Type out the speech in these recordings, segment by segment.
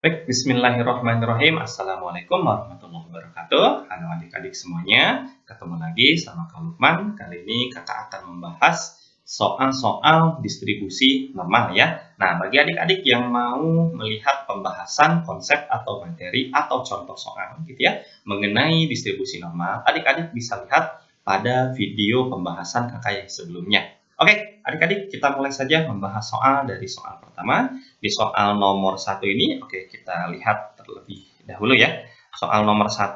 Baik, bismillahirrahmanirrahim. Assalamualaikum warahmatullahi wabarakatuh. Halo adik-adik semuanya, ketemu lagi sama Kak Lukman. Kali ini kakak akan membahas soal-soal distribusi normal ya. Nah, bagi adik-adik yang mau melihat pembahasan konsep atau materi atau contoh soal gitu ya, mengenai distribusi normal, adik-adik bisa lihat pada video pembahasan kakak yang sebelumnya. Oke, adik-adik kita mulai saja membahas soal dari soal pertama. Di soal nomor 1 ini, oke kita lihat terlebih dahulu ya. Soal nomor 1,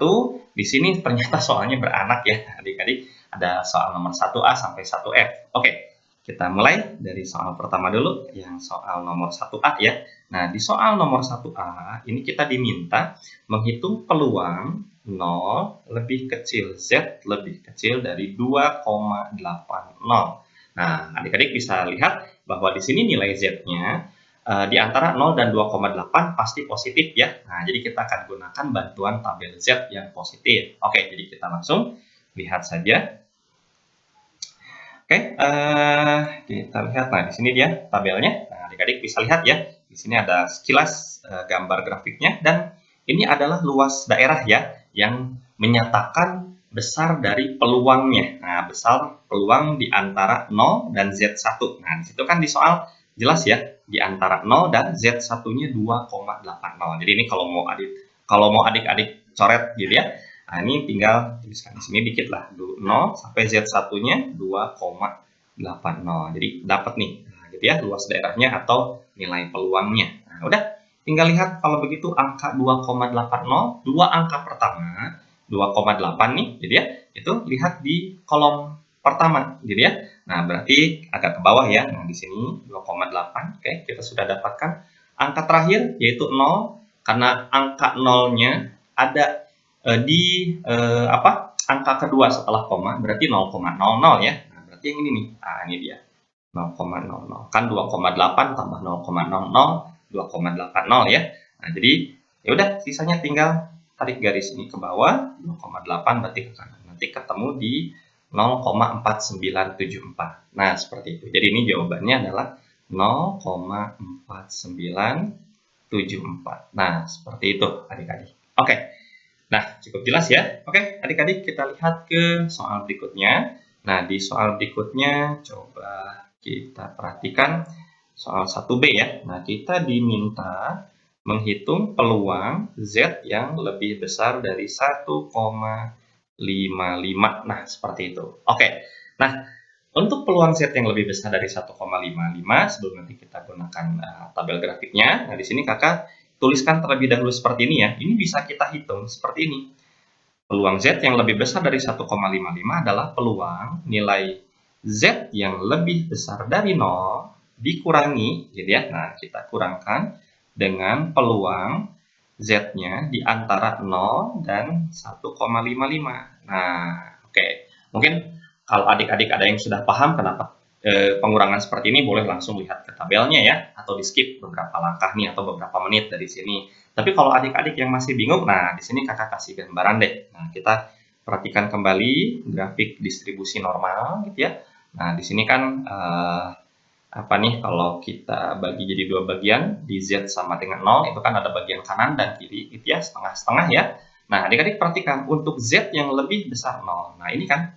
di sini ternyata soalnya beranak ya adik-adik. Ada soal nomor 1A sampai 1F. Oke, kita mulai dari soal pertama dulu, yang soal nomor 1A ya. Nah, di soal nomor 1A, ini kita diminta menghitung peluang 0 lebih kecil Z lebih kecil dari 2,80. Nah, adik-adik bisa lihat bahwa di sini nilai Z-nya di antara 0 dan 2,8 pasti positif ya. Nah, jadi kita akan gunakan bantuan tabel Z yang positif. Oke, jadi kita langsung lihat saja. Oke, kita lihat. Nah, di sini dia tabelnya. Nah, adik-adik bisa lihat ya. Di sini ada sekilas gambar grafiknya, dan ini adalah luas daerah ya, yang menyatakan besar dari peluangnya. Nah, besar peluang di antara 0 dan Z1. Nah, di situ kan di soal jelas ya, di antara 0 dan Z1-nya 2,80. Jadi ini kalau mau adik-adik coret gitu ya. Nah, ini tinggal tuliskan di sini dikit lah, 0 sampai Z1-nya 2,80. Jadi dapat nih, nah, gitu ya, luas daerahnya atau nilai peluangnya. Nah, udah, tinggal lihat kalau begitu angka 2,80, dua angka pertama 2,8 nih, gitu ya. Itu lihat di kolom pertama, gitu ya. Nah, berarti agak ke bawah ya. Nah, di sini 2,8. Oke, kita sudah dapatkan angka terakhir yaitu 0, karena angka 0-nya ada di angka kedua setelah koma, berarti 0,00 ya. Nah, berarti yang ini nih. Nah, ini dia. 0,00. Kan 2,8 tambah 0,00 2,80 ya. Nah, jadi ya udah, sisanya tinggal tarik garis ini ke bawah, 2,8 berarti ke kanan. Nanti ketemu di 0,4974. Nah, seperti itu. Jadi ini jawabannya adalah 0,4974. Nah, seperti itu adik-adik. Oke. Nah, cukup jelas ya. Oke, adik-adik kita lihat ke soal berikutnya. Nah, di soal berikutnya coba kita perhatikan soal 1B ya. Nah, kita diminta menghitung peluang Z yang lebih besar dari 1,55. Nah, seperti itu. Oke. Nah, untuk peluang Z yang lebih besar dari 1,55, sebelum nanti kita gunakan tabel grafiknya. Nah, di sini kakak tuliskan terlebih dahulu seperti ini ya. Ini bisa kita hitung seperti ini. Peluang Z yang lebih besar dari 1,55 adalah peluang nilai Z yang lebih besar dari 0 dikurangi, gitu ya. Nah, kita kurangkan dengan peluang Z-nya di antara 0 dan 1,55. Nah, oke. Mungkin kalau adik-adik ada yang sudah paham kenapa pengurangan seperti ini, boleh langsung lihat ke tabelnya ya, atau di skip beberapa langkah nih atau beberapa menit dari sini. Tapi kalau adik-adik yang masih bingung, nah di sini kakak kasih gambaran deh. Nah, kita perhatikan kembali grafik distribusi normal gitu ya. Nah, di sini kan kalau kita bagi jadi dua bagian, di Z sama dengan 0, itu kan ada bagian kanan dan kiri gitu ya, setengah-setengah ya. Nah, adik-adik perhatikan untuk Z yang lebih besar 0. Nah, ini kan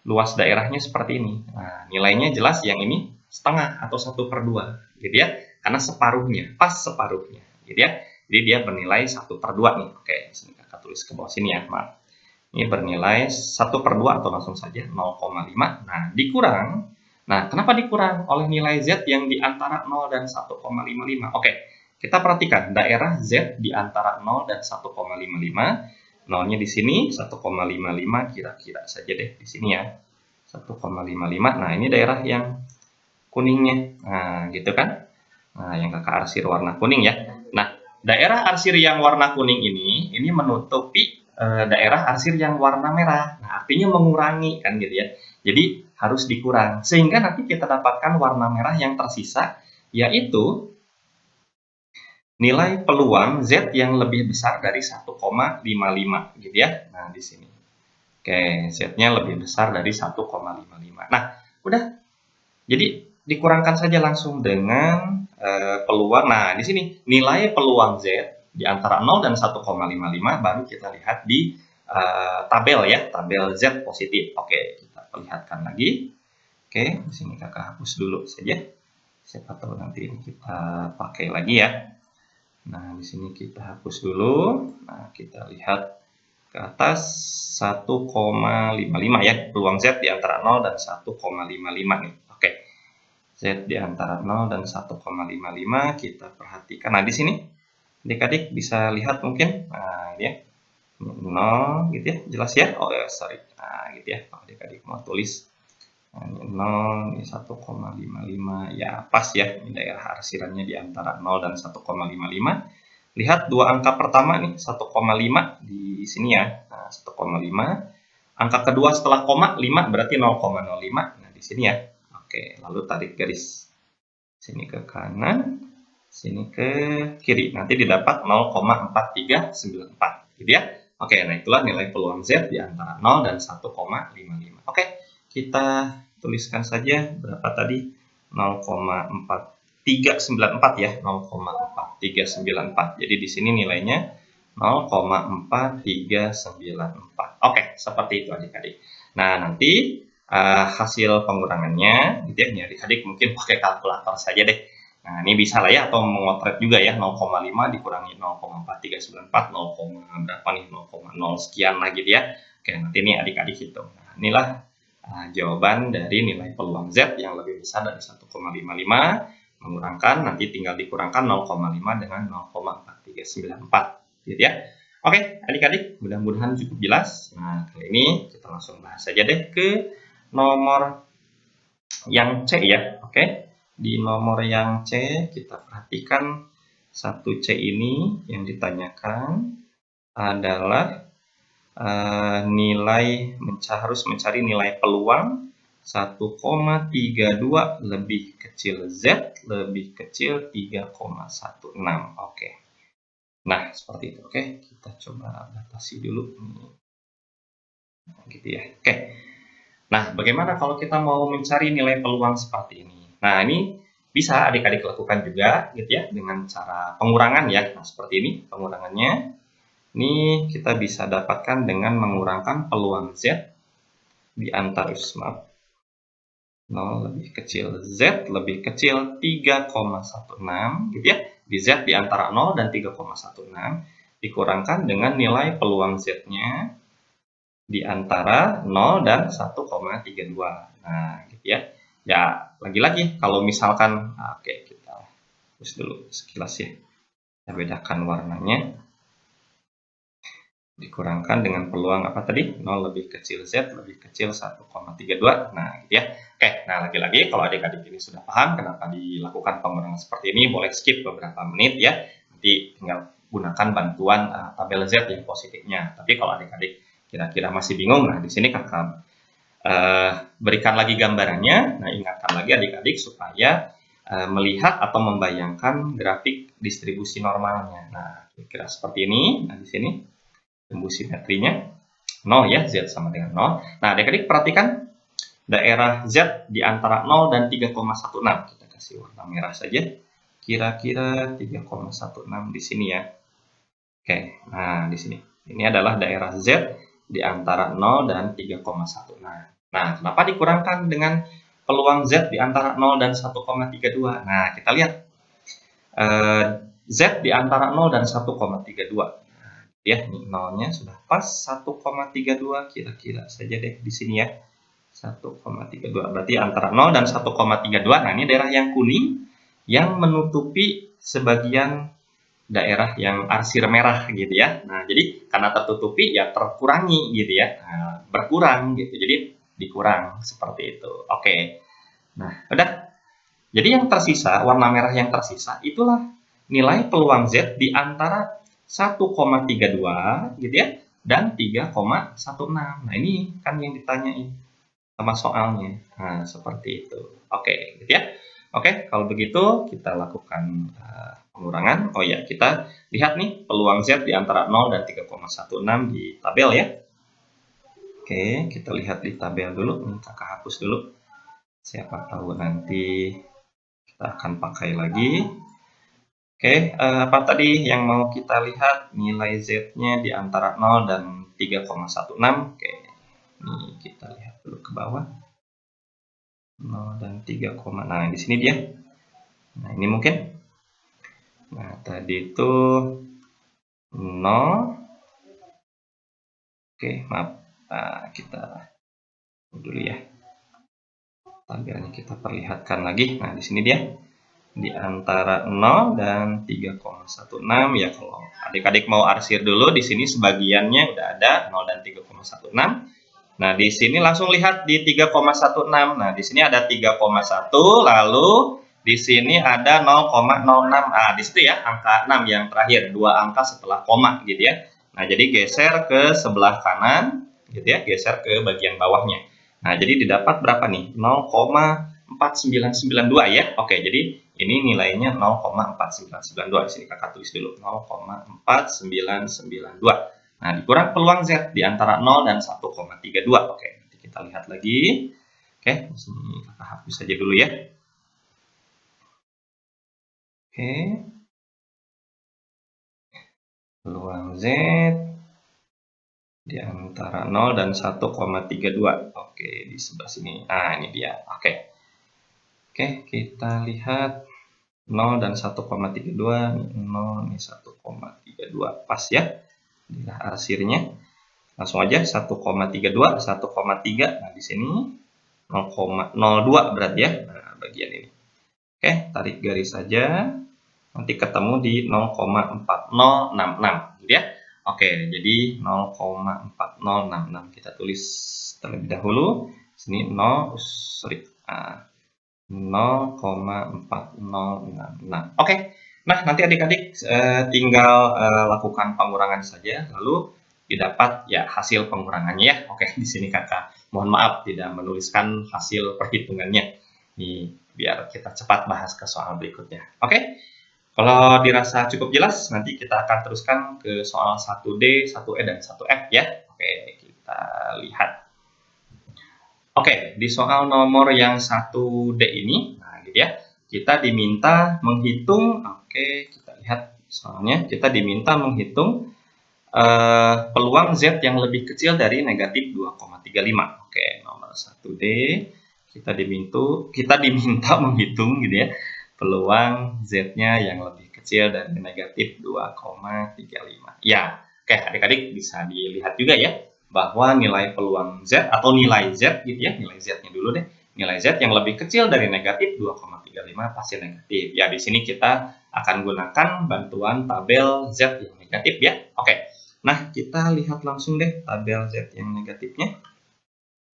luas daerahnya seperti ini. Nah, nilainya jelas yang ini setengah atau 1/2 gitu ya, karena separuhnya, pas separuhnya gitu ya. Jadi dia bernilai 1/2 nih. Oke, di sini kakak tulis ke bawah sini ya, maaf. Ini bernilai 1/2 atau langsung saja 0,5. Nah, dikurang. Nah, kenapa dikurang oleh nilai Z yang di antara 0 dan 1,55? Oke, kita perhatikan daerah Z di antara 0 dan 1,55. 0-nya di sini, 1,55 kira-kira saja deh di sini ya. 1,55. Nah, ini daerah yang kuningnya. Nah, gitu kan? Nah, yang kakak arsir warna kuning ya. Nah, daerah arsir yang warna kuning ini menutupi daerah arsir yang warna merah. Nah, artinya mengurangi kan gitu ya. Jadi harus dikurang sehingga nanti kita dapatkan warna merah yang tersisa, yaitu nilai peluang Z yang lebih besar dari 1,55 gitu ya. Nah, di sini. Oke, Z-nya lebih besar dari 1,55. Nah, udah. Jadi dikurangkan saja langsung dengan peluang. Nah, di sini nilai peluang Z di antara 0 dan 1,55 baru kita lihat di tabel ya, tabel Z positif. Oke, kita perlihatkan lagi. Oke, di sini kakak hapus dulu saja. Siapa tahu nanti ini kita pakai lagi ya. Nah, di sini kita hapus dulu. Nah, kita lihat ke atas 1,55 ya, peluang Z di antara 0 dan 1,55 nih. Oke. Z di antara 0 dan 1,55 kita perhatikan. Nah, di sini adik-adik bisa lihat mungkin. Nah, ini ya. 0 gitu ya, jelas ya. Oh ya, sorry. Nah, gitu ya. Kalau adik-adik mau tulis. Nah, ini 0, ini 1,55. Ya, pas ya. Ini daerah arsirannya di antara 0 dan 1,55. Lihat dua angka pertama nih, 1,5 di sini ya. Nah, 1,5. Angka kedua setelah koma 5 berarti 0,05. Nah, di sini ya. Oke, lalu tarik garis. Sini ke kanan, sini ke kiri. Nanti didapat 0,4394 gitu ya. Oke, nah itulah nilai peluang Z di antara 0 dan 1,55. Oke, kita tuliskan saja berapa tadi? 0,4394 ya, 0,4394. Jadi di sini nilainya 0,4394. Oke, seperti itu adik-adik. Nah, nanti hasil pengurangannya gitu ya, ini adik-adik mungkin pakai kalkulator saja deh. Nah, ini bisa lah ya, atau memotret juga ya, 0,5 dikurangi 0,4394, 0, berapa nih, 0,0 sekian lah gitu ya. Oke, nanti ini adik-adik hitung. Nah, inilah jawaban dari nilai peluang Z yang lebih besar dari 1,55, mengurangkan, nanti tinggal dikurangkan 0,5 dengan 0,4394 gitu ya. Oke, adik-adik, mudah-mudahan cukup jelas. Nah, kali ini kita langsung bahas saja deh ke nomor yang C ya. Oke, di nomor yang C kita perhatikan 1C ini yang ditanyakan adalah nilai harus mencari nilai peluang 1,32 lebih kecil Z lebih kecil 3,16. Oke. Nah, seperti itu. Oke, kita coba batasi dulu. Gitu ya. Oke. Nah, bagaimana kalau kita mau mencari nilai peluang seperti ini? Nah, ini bisa adik-adik lakukan juga gitu ya, dengan cara pengurangan ya. Nah, seperti ini pengurangannya. Ini kita bisa dapatkan dengan mengurangkan peluang Z di antara 0 lebih kecil Z lebih kecil 3,16 gitu ya. Di Z di antara 0 dan 3,16 dikurangkan dengan nilai peluang Z-nya di antara 0 dan 1,32. Nah, gitu ya. Ya, lagi-lagi kalau misalkan oke, kita hapus dulu sekilas ya. Kita bedakan warnanya. Dikurangkan dengan peluang apa tadi? 0 lebih kecil Z lebih kecil 1,32. Nah, gitu ya. Oke, nah lagi-lagi kalau adik-adik ini sudah paham kenapa dilakukan pengurangan seperti ini, boleh skip beberapa menit ya. Nanti tinggal gunakan bantuan tabel Z yang positifnya. Tapi kalau adik-adik kira-kira masih bingung, nah di sini kakak berikan lagi gambarannya. Nah, ingatkan lagi adik-adik supaya melihat atau membayangkan grafik distribusi normalnya. Nah, kira-kira seperti ini. Nah, di sini tumbuh simetrinya 0 ya, Z sama dengan 0. Nah, adik-adik perhatikan daerah Z di antara 0 dan 3,16. Kita kasih warna merah saja. Kira-kira 3,16 di sini ya. Oke, nah di sini. Ini adalah daerah Z di antara 0 dan 3,16. Nah, kenapa dikurangkan dengan peluang Z di antara 0 dan 1,32? Nah, kita lihat. Z di antara 0 dan 1,32. Ya, ini nolnya sudah pas 1,32 kira-kira saja deh di sini ya. 1,32 berarti antara 0 dan 1,32. Nah, ini daerah yang kuning yang menutupi sebagian daerah yang arsir merah gitu ya. Nah, jadi karena tertutupi ya terkurangi gitu ya. Nah, berkurang gitu. Jadi dikurang seperti itu. Oke. Nah, udah. Jadi yang tersisa, warna merah yang tersisa itulah nilai peluang Z di antara 1,32 gitu ya dan 3,16. Nah, ini kan yang ditanyain sama soalnya. Nah, seperti itu. Oke, gitu ya. Oke, kalau begitu kita lakukan pengurangan. Oh ya, kita lihat nih peluang Z di antara 0 dan 3,16 di tabel ya. Oke, kita lihat di tabel dulu. Ini kakak hapus dulu. Siapa tahu nanti Kita akan pakai lagi. Oke, apa tadi yang mau kita lihat? Nilai Z-nya di antara 0 dan 3,16. Oke, ini kita lihat dulu ke bawah. 0 dan 3, nah di sini dia. Nah, ini mungkin. Nah, tadi itu 0. Oke, maaf. Nah, kita dulu ya. Tabelnya kita perlihatkan lagi. Nah, di sini dia. Di antara 0 dan 3,16 ya. Kalau adik-adik mau arsir dulu, di sini sebagiannya udah ada 0 dan 3,16. Nah, di sini langsung lihat di 3,16. Nah, di sini ada 3,1, lalu di sini ada 0,06. Ah, di situ ya, angka 6 yang terakhir, dua angka setelah koma gitu ya. Nah, jadi geser ke sebelah kanan gitu ya, geser ke bagian bawahnya. Nah, jadi didapat berapa nih? 0,4992 ya. Oke, jadi ini nilainya 0,4992. Di sini kakak tulis dulu 0,4992. Nah, dikurang peluang Z di antara 0 dan 1,32. Oke, nanti kita lihat lagi. Oke, di sini kakak hapus saja dulu ya. Oke. Peluang Z di antara 0 dan 1,32. Oke, di sebelah sini. Nah, ini dia. Oke. Oke, kita lihat 0 dan 1,32. 0 ini 1,32. Pas ya. Inilah arsirnya. Langsung aja 1,32, 1,3. Nah, di sini 0,02 berarti ya. Nah, bagian ini. Oke, tarik garis saja. Nanti ketemu di 0,4066 gitu ya. Oke, jadi 0,4066 kita tulis terlebih dahulu. Sini 0, sorry. 0,4066. Oke. Nah, nanti adik-adik tinggal lakukan pengurangan saja, lalu didapat ya hasil pengurangannya ya. Oke, di sini kakak mohon maaf tidak menuliskan hasil perhitungannya. Ini biar kita cepat bahas ke soal berikutnya. Oke. Kalau dirasa cukup jelas, nanti kita akan teruskan ke soal 1D, 1E, dan 1F ya. Oke, kita lihat. Oke, di soal nomor yang 1D ini, nah gitu ya, kita diminta menghitung, oke, kita lihat soalnya, kita diminta menghitung peluang Z yang lebih kecil dari negatif 2,35. Oke, nomor 1D, kita diminta menghitung gitu ya, peluang Z-nya yang lebih kecil dari negatif 2,35. Ya, oke adik-adik bisa dilihat juga ya, bahwa nilai peluang Z atau nilai Z gitu ya, nilai Z-nya dulu deh. Nilai Z yang lebih kecil dari negatif 2,35 pasti negatif. Ya, di sini kita akan gunakan bantuan tabel Z yang negatif ya. Oke. Nah, kita lihat langsung deh tabel Z yang negatifnya.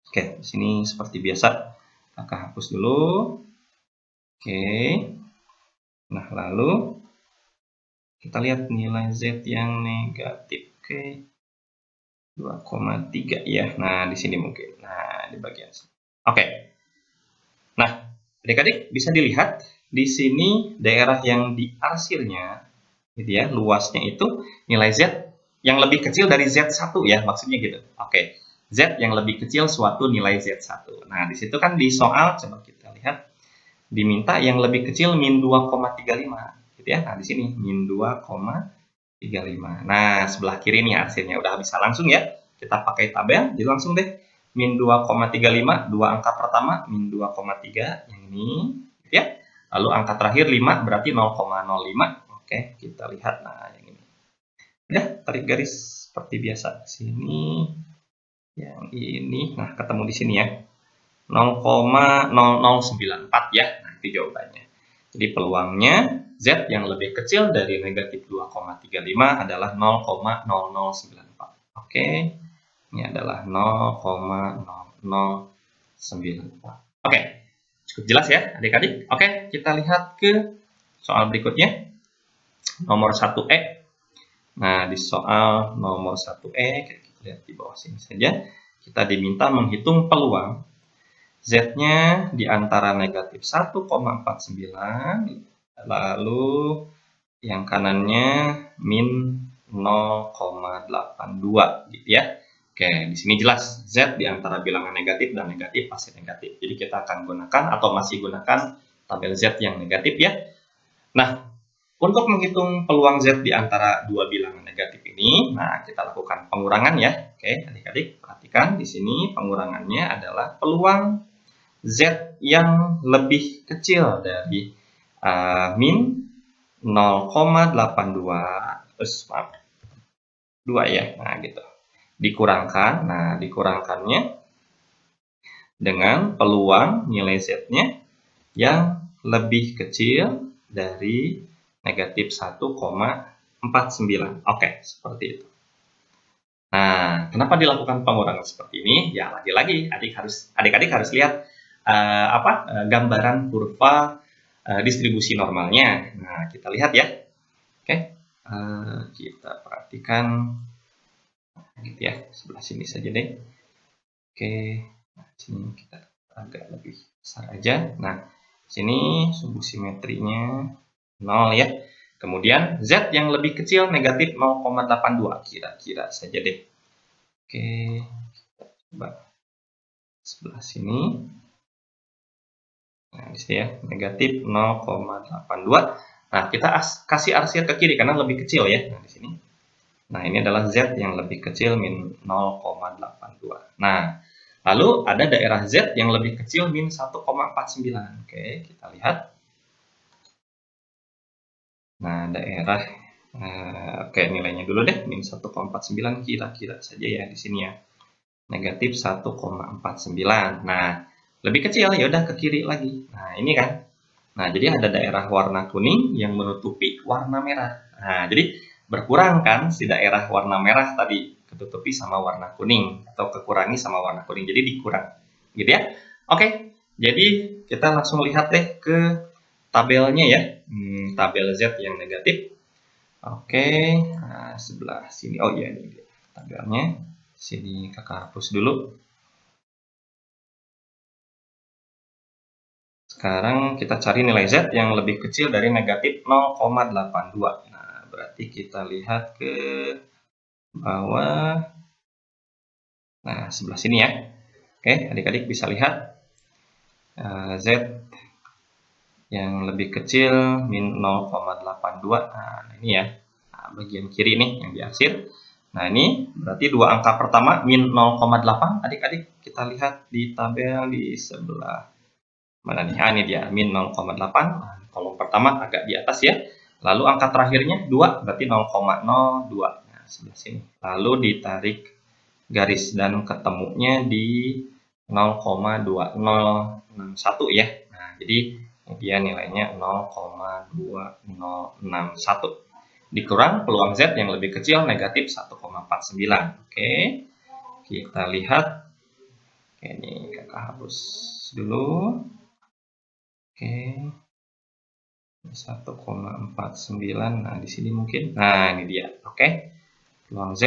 Oke, di sini seperti biasa. Kakak hapus dulu. Oke. Nah, lalu kita lihat nilai Z yang negatif. Oke. 2,3 ya. Nah, di sini mungkin. Nah, di bagian sini. Oke. Nah, adik-adik bisa dilihat di sini daerah yang diarsirnya gitu ya, luasnya itu nilai Z yang lebih kecil dari Z1 ya, maksudnya gitu. Oke. Z yang lebih kecil suatu nilai Z1. Nah, di situ kan di soal coba kita lihat diminta yang lebih kecil min 2,35 gitu ya. Nah, di sini min 2,35. Nah, sebelah kiri nih arsirnya udah bisa langsung ya. Kita pakai tabel, jadi langsung deh. Min 2,35, dua angka pertama min 2,3 yang ini gitu ya. Lalu angka terakhir 5 berarti 0,05. Oke, kita lihat nah yang ini. Ya, tarik garis seperti biasa. Sini yang ini. Nah, ketemu di sini ya. 0,0094 ya. Nah, itu jawabannya. Jadi peluangnya Z yang lebih kecil dari negatif 2,35 adalah 0,0094. Oke, ini adalah 0,0094. Oke, cukup jelas ya adik-adik. Oke, kita lihat ke soal berikutnya. Nomor 1E. Nah, di soal nomor 1E, kita lihat di bawah sini saja. Kita diminta menghitung peluang Z-nya di antara negatif 1,49, lalu yang kanannya min 0,82 gitu ya. Oke, di sini jelas Z di antara bilangan negatif dan negatif pasti negatif. Jadi kita akan gunakan atau masih gunakan tabel Z yang negatif ya. Nah, untuk menghitung peluang Z di antara dua bilangan negatif ini, nah kita lakukan pengurangan ya. Oke, adik-adik perhatikan di sini pengurangannya adalah peluang Z yang lebih kecil dari min 0,82, maaf, 2 ya. Nah, gitu. Dikurangkan, nah dikurangkannya dengan peluang nilai Z-nya yang lebih kecil dari negatif 1,49. Oke, seperti itu. Nah, kenapa dilakukan pengurangan seperti ini? Ya, lagi-lagi adik-adik harus lihat gambaran kurva distribusi normalnya. Nah, kita lihat ya. Oke, kita perhatikan gitu ya, sebelah sini saja deh. Oke, nah, sini kita agak lebih besar aja. Nah, sini sumbu simetrinya 0 ya. Kemudian Z yang lebih kecil negatif 0,82 kira-kira saja deh. Oke, kita coba sebelah sini. Nah, di sini ya, negatif 0,82. Nah, kita kasih arsir ke kiri karena lebih kecil ya. Nah, di sini. Nah, ini adalah Z yang lebih kecil min 0,82. Nah, lalu ada daerah Z yang lebih kecil min 1,49. Oke, kita lihat. Nah, daerah oke, nilainya dulu deh, min 1,49 kira-kira saja ya di sini ya. Negatif 1,49. Nah, lebih kecil ya udah ke kiri lagi. Nah, ini kan. Nah, jadi ada daerah warna kuning yang menutupi warna merah. Nah, jadi berkurang kan si daerah warna merah tadi ketutupi sama warna kuning atau kekurangi sama warna kuning. Jadi dikurang. Gitu ya. Oke. Jadi kita langsung lihat deh ke tabelnya ya. Tabel Z yang negatif. Oke, nah, sebelah sini. Oh iya, ini dia tabelnya. Sini kakak hapus dulu. Sekarang kita cari nilai Z yang lebih kecil dari negatif 0,82. Nah, berarti kita lihat ke bawah. Nah, sebelah sini ya. Oke, adik-adik bisa lihat Z yang lebih kecil min 0,82. Nah, ini ya. Nah, bagian kiri nih yang diarsir. Nah, ini berarti dua angka pertama min 0,8. Adik-adik kita lihat di tabel di sebelah mana nih? Ini dia min 0,8. Nah, kolom pertama agak di atas ya. Lalu angka terakhirnya 2 berarti 0,02. Nah, sebelah sini. Lalu ditarik garis dan ketemunya di 0,2061 ya. Nah, jadi dia nilainya 0,2061. Dikurang peluang Z yang lebih kecil negatif 1,49. Oke. Kita lihat. Oke, ini kakak hapus dulu. Oke. 1,49. Nah, di sini mungkin. Nah, ini dia. Oke. Peluang Z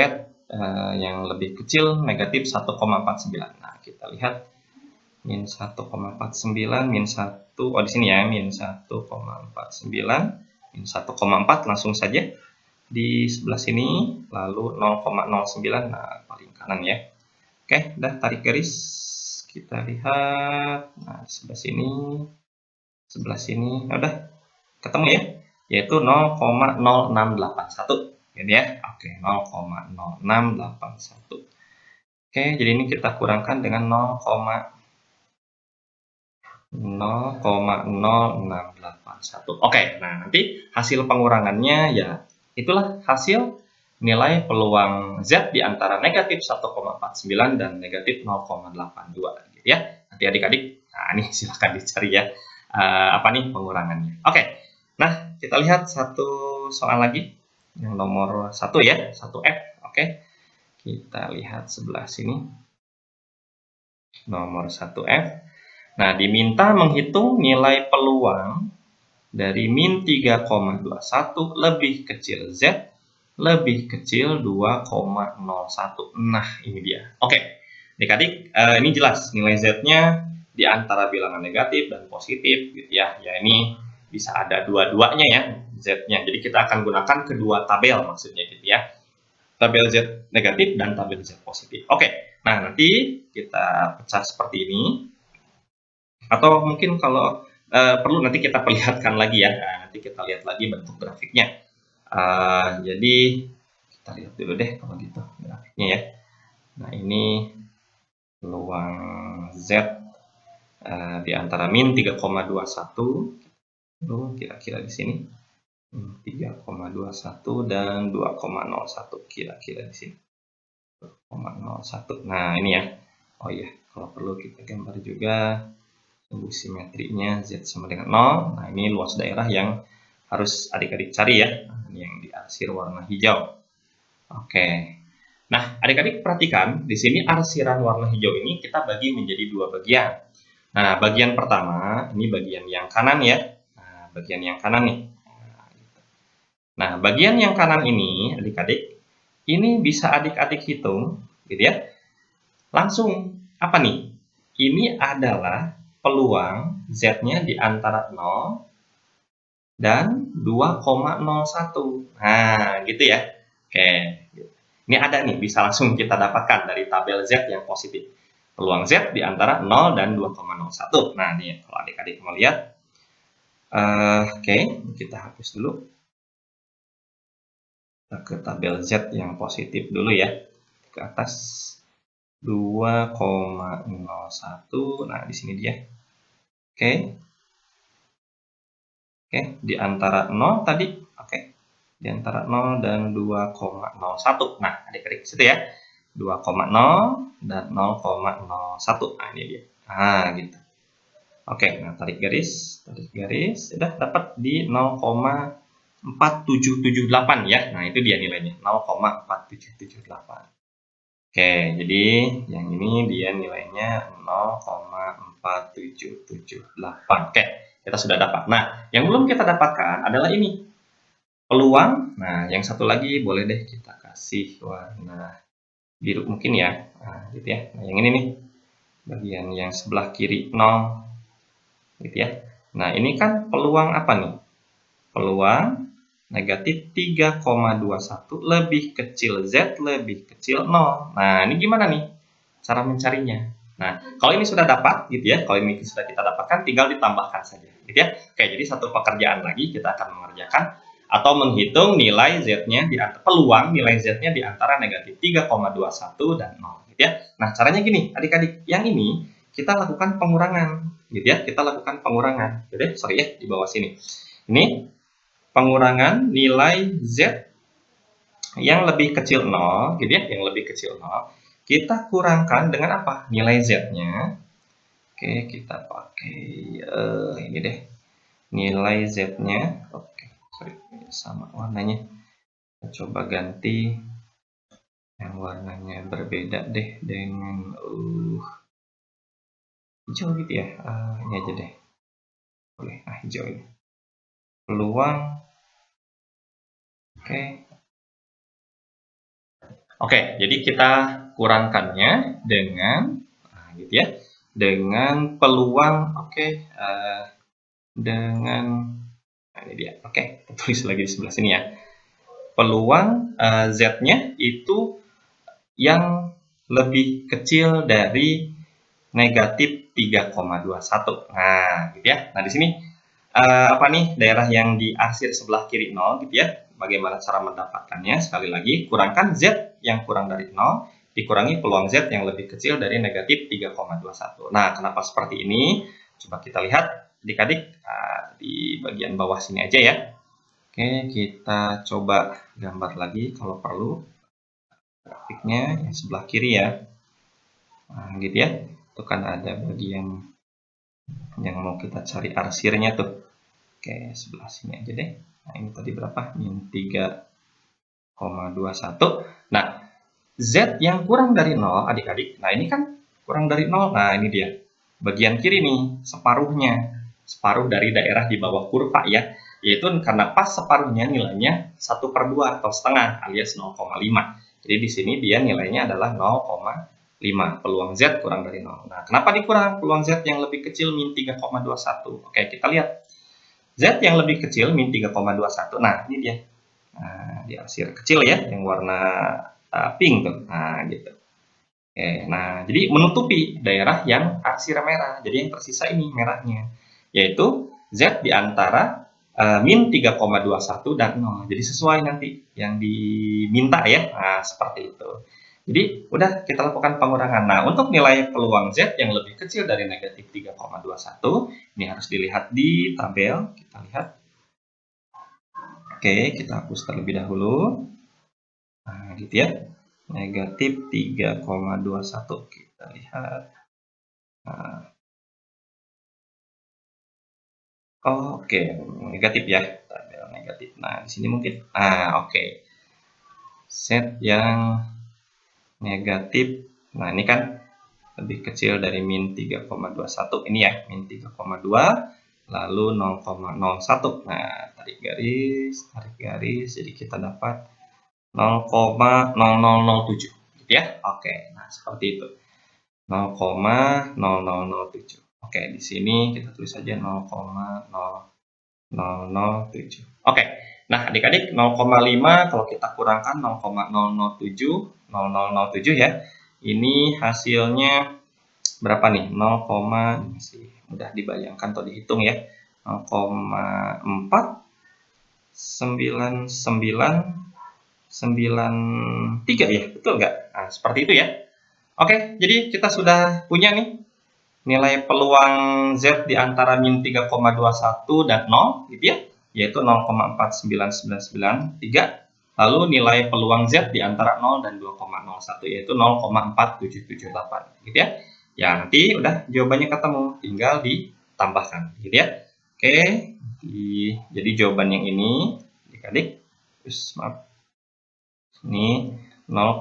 yang lebih kecil negatif 1,49. Nah, kita lihat min 1,49 min 1. Oh, di sini ya, min 1,49 min 1,4 langsung saja di sebelah sini, lalu 0,09. Nah, paling kanan ya. Oke, udah tarik garis. Kita lihat. Nah, sebelah sini. Udah ketemu ya, yaitu 0,0681 gitu ya. Oke, 0,0681. Oke, jadi ini kita kurangkan dengan 0,00681. Oke, nah nanti hasil pengurangannya ya itulah hasil nilai peluang Z di antara negatif 1,49 dan negatif 0,82 gitu ya. Nanti adik-adik, nah ini silahkan dicari ya apa nih pengurangannya. Oke, nah kita lihat satu soal lagi yang nomor 1 ya, 1F. Oke, kita lihat sebelah sini nomor 1F. Nah, diminta menghitung nilai peluang dari min 3,21 lebih kecil Z lebih kecil 2,01. Nah, ini dia. Oke, adik-adik, ini jelas nilai Z-nya di antara bilangan negatif dan positif gitu ya. Ya, ini bisa ada dua-duanya ya Z-nya. Jadi kita akan gunakan kedua tabel maksudnya gitu ya. Tabel Z negatif dan tabel Z positif. Oke, nah nanti kita pecah seperti ini. Atau mungkin kalau perlu nanti kita perlihatkan lagi ya. Nah, nanti kita lihat lagi bentuk grafiknya. Jadi kita lihat dulu deh kalau gitu grafiknya ya. Nah, ini peluang Z di antara min 3,21 itu kira-kira di sini 3,21 dan 2,01 kira-kira di sini 2,01. Nah, ini ya. Oh iya, kalau perlu kita gambar juga sumbu simetrinya Z sama dengan 0. Nah, ini luas daerah yang harus adik-adik cari ya. Ini yang diarsir warna hijau. Oke. Nah, adik-adik perhatikan, di sini arsiran warna hijau ini kita bagi menjadi dua bagian. Nah, bagian pertama, ini bagian yang kanan ya. Nah, bagian yang kanan nih. Nah, bagian yang kanan ini, adik-adik, ini bisa adik-adik hitung, gitu ya. Langsung, apa nih? Ini adalah peluang Z-nya di antara 0 dan 2,01. Nah, gitu ya. Oke. Ini ada nih, bisa langsung kita dapatkan dari tabel Z yang positif. Peluang Z di antara 0 dan 2,01. Nah, ini kalau adik-adik mau lihat. Oke, kita hapus dulu. Kita ke tabel Z yang positif dulu ya. Ke atas 2,01. Nah, di sini dia. Oke. Oke, di antara 0 tadi. Oke. Di antara 0 dan 2,01. Nah, adik-adik situ ya. 2,0 dan 0,01. Nah, ini dia. Nah, gitu. Oke, nah tarik garis. Sudah dapat di 0,4778 ya. Nah, itu dia nilainya, 0,4778. Oke, jadi yang ini dia nilainya 0,4778. Oke, kita sudah dapat. Nah, yang belum kita dapatkan adalah ini. Peluang. Nah, yang satu lagi boleh deh kita kasih warna biru mungkin ya. Nah, gitu ya. Nah, yang ini nih. Bagian yang sebelah kiri 0. Gitu ya. Nah, ini kan peluang apa nih? Peluang negatif 3,21 lebih kecil Z lebih kecil 0. Nah, ini gimana nih cara mencarinya? Nah, kalau ini sudah dapat gitu ya, kalau ini sudah kita dapatkan tinggal ditambahkan saja gitu ya. Oke, jadi satu pekerjaan lagi kita akan mengerjakan atau menghitung nilai Z-nya di antara peluang nilai Z-nya di antara negatif 3,21 dan 0 gitu ya. Nah, caranya gini, adik-adik, yang ini kita lakukan pengurangan gitu ya. Kita lakukan pengurangan. Jadi, sorry ya, di bawah sini. Ini pengurangan nilai Z yang lebih kecil 0, gitu ya, yang lebih kecil 0, kita kurangkan dengan apa? Nilai Z-nya. Oke, kita pakai ini deh. Nilai Z-nya. Oke, sorry, sama warnanya. Kita coba ganti yang warnanya berbeda deh dengan hijau gitu ya. Ini aja deh. Boleh, hijau ini. Peluang. Oke, jadi kita kurangkannya dengan gitu ya, dengan peluang. Dengan ini dia. Oke, kita tulis lagi di sebelah sini ya. Peluang Z-nya itu yang lebih kecil dari negatif 3,21. Nah, gitu ya. Nah, di sini apa nih daerah yang diarsir sebelah kiri 0 gitu ya. Bagaimana cara mendapatkannya? Sekali lagi, kurangkan Z yang kurang dari 0, dikurangi peluang Z yang lebih kecil dari negatif 3,21. Nah, kenapa seperti ini? Coba kita lihat adik-adik di bagian bawah sini aja ya. Oke, kita coba gambar lagi kalau perlu. Grafiknya yang sebelah kiri ya. Nah, gitu ya. Itu kan ada bagian yang mau kita cari arsirnya tuh. Oke, sebelah sini aja deh. Nah, ini tadi berapa? Min 3,21. Nah, Z yang kurang dari 0, adik-adik. Nah, ini kan kurang dari 0. Nah, ini dia. Bagian kiri nih, separuhnya. Separuh dari daerah di bawah kurva ya. Yaitu karena pas separuhnya nilainya 1/2 atau setengah alias 0,5. Jadi di sini dia nilainya adalah 0,5. Peluang Z kurang dari 0. Nah, kenapa dikurang? Peluang Z yang lebih kecil min 3,21. Oke, kita lihat. Z yang lebih kecil, min 3,21. Nah, ini dia. Nah, diarsir kecil ya, yang warna pink tuh. Nah, gitu. Oke, nah, jadi menutupi daerah yang arsir merah. Jadi yang tersisa ini merahnya. yaitu Z di antara min 3,21 dan 0. Jadi sesuai nanti yang diminta ya. Nah, seperti itu. Jadi udah kita lakukan pengurangan. Nah, untuk nilai peluang Z yang lebih kecil dari negatif 3,21, ini harus dilihat di tabel. Kita lihat. Oke, kita hapus terlebih dahulu. Nah, gitu ya. Negatif 3,21. Kita lihat. Nah, oke, negatif ya. Tabel negatif. Nah, di sini mungkin. Oke. Set yang negatif. Nah, ini kan lebih kecil dari min 3,21. Ini ya, min 3,2 lalu 0,01. Nah, tarik garis. Jadi kita dapat 0,0007 gitu ya. Oke. Nah, seperti itu. 0,0007. Oke, di sini kita tulis saja 0,0007. Oke. Nah, adik-adik 0,5 kalau kita kurangkan 0,007 ya. Ini hasilnya berapa nih? 0, masih mudah dibayangkan atau dihitung ya. 0,49993 ya. Betul nggak? Nah, seperti itu ya. Oke, jadi kita sudah punya nih nilai peluang Z di antara min 3,21 dan 0 gitu ya, yaitu 0,49993. Lalu nilai peluang Z di antara 0 dan 2,01 yaitu 0,4778 gitu ya. Ya, nanti udah jawabannya ketemu, tinggal ditambahkan gitu ya. Oke, jadi jawaban yang ini adik-adik, maaf. Ini 0,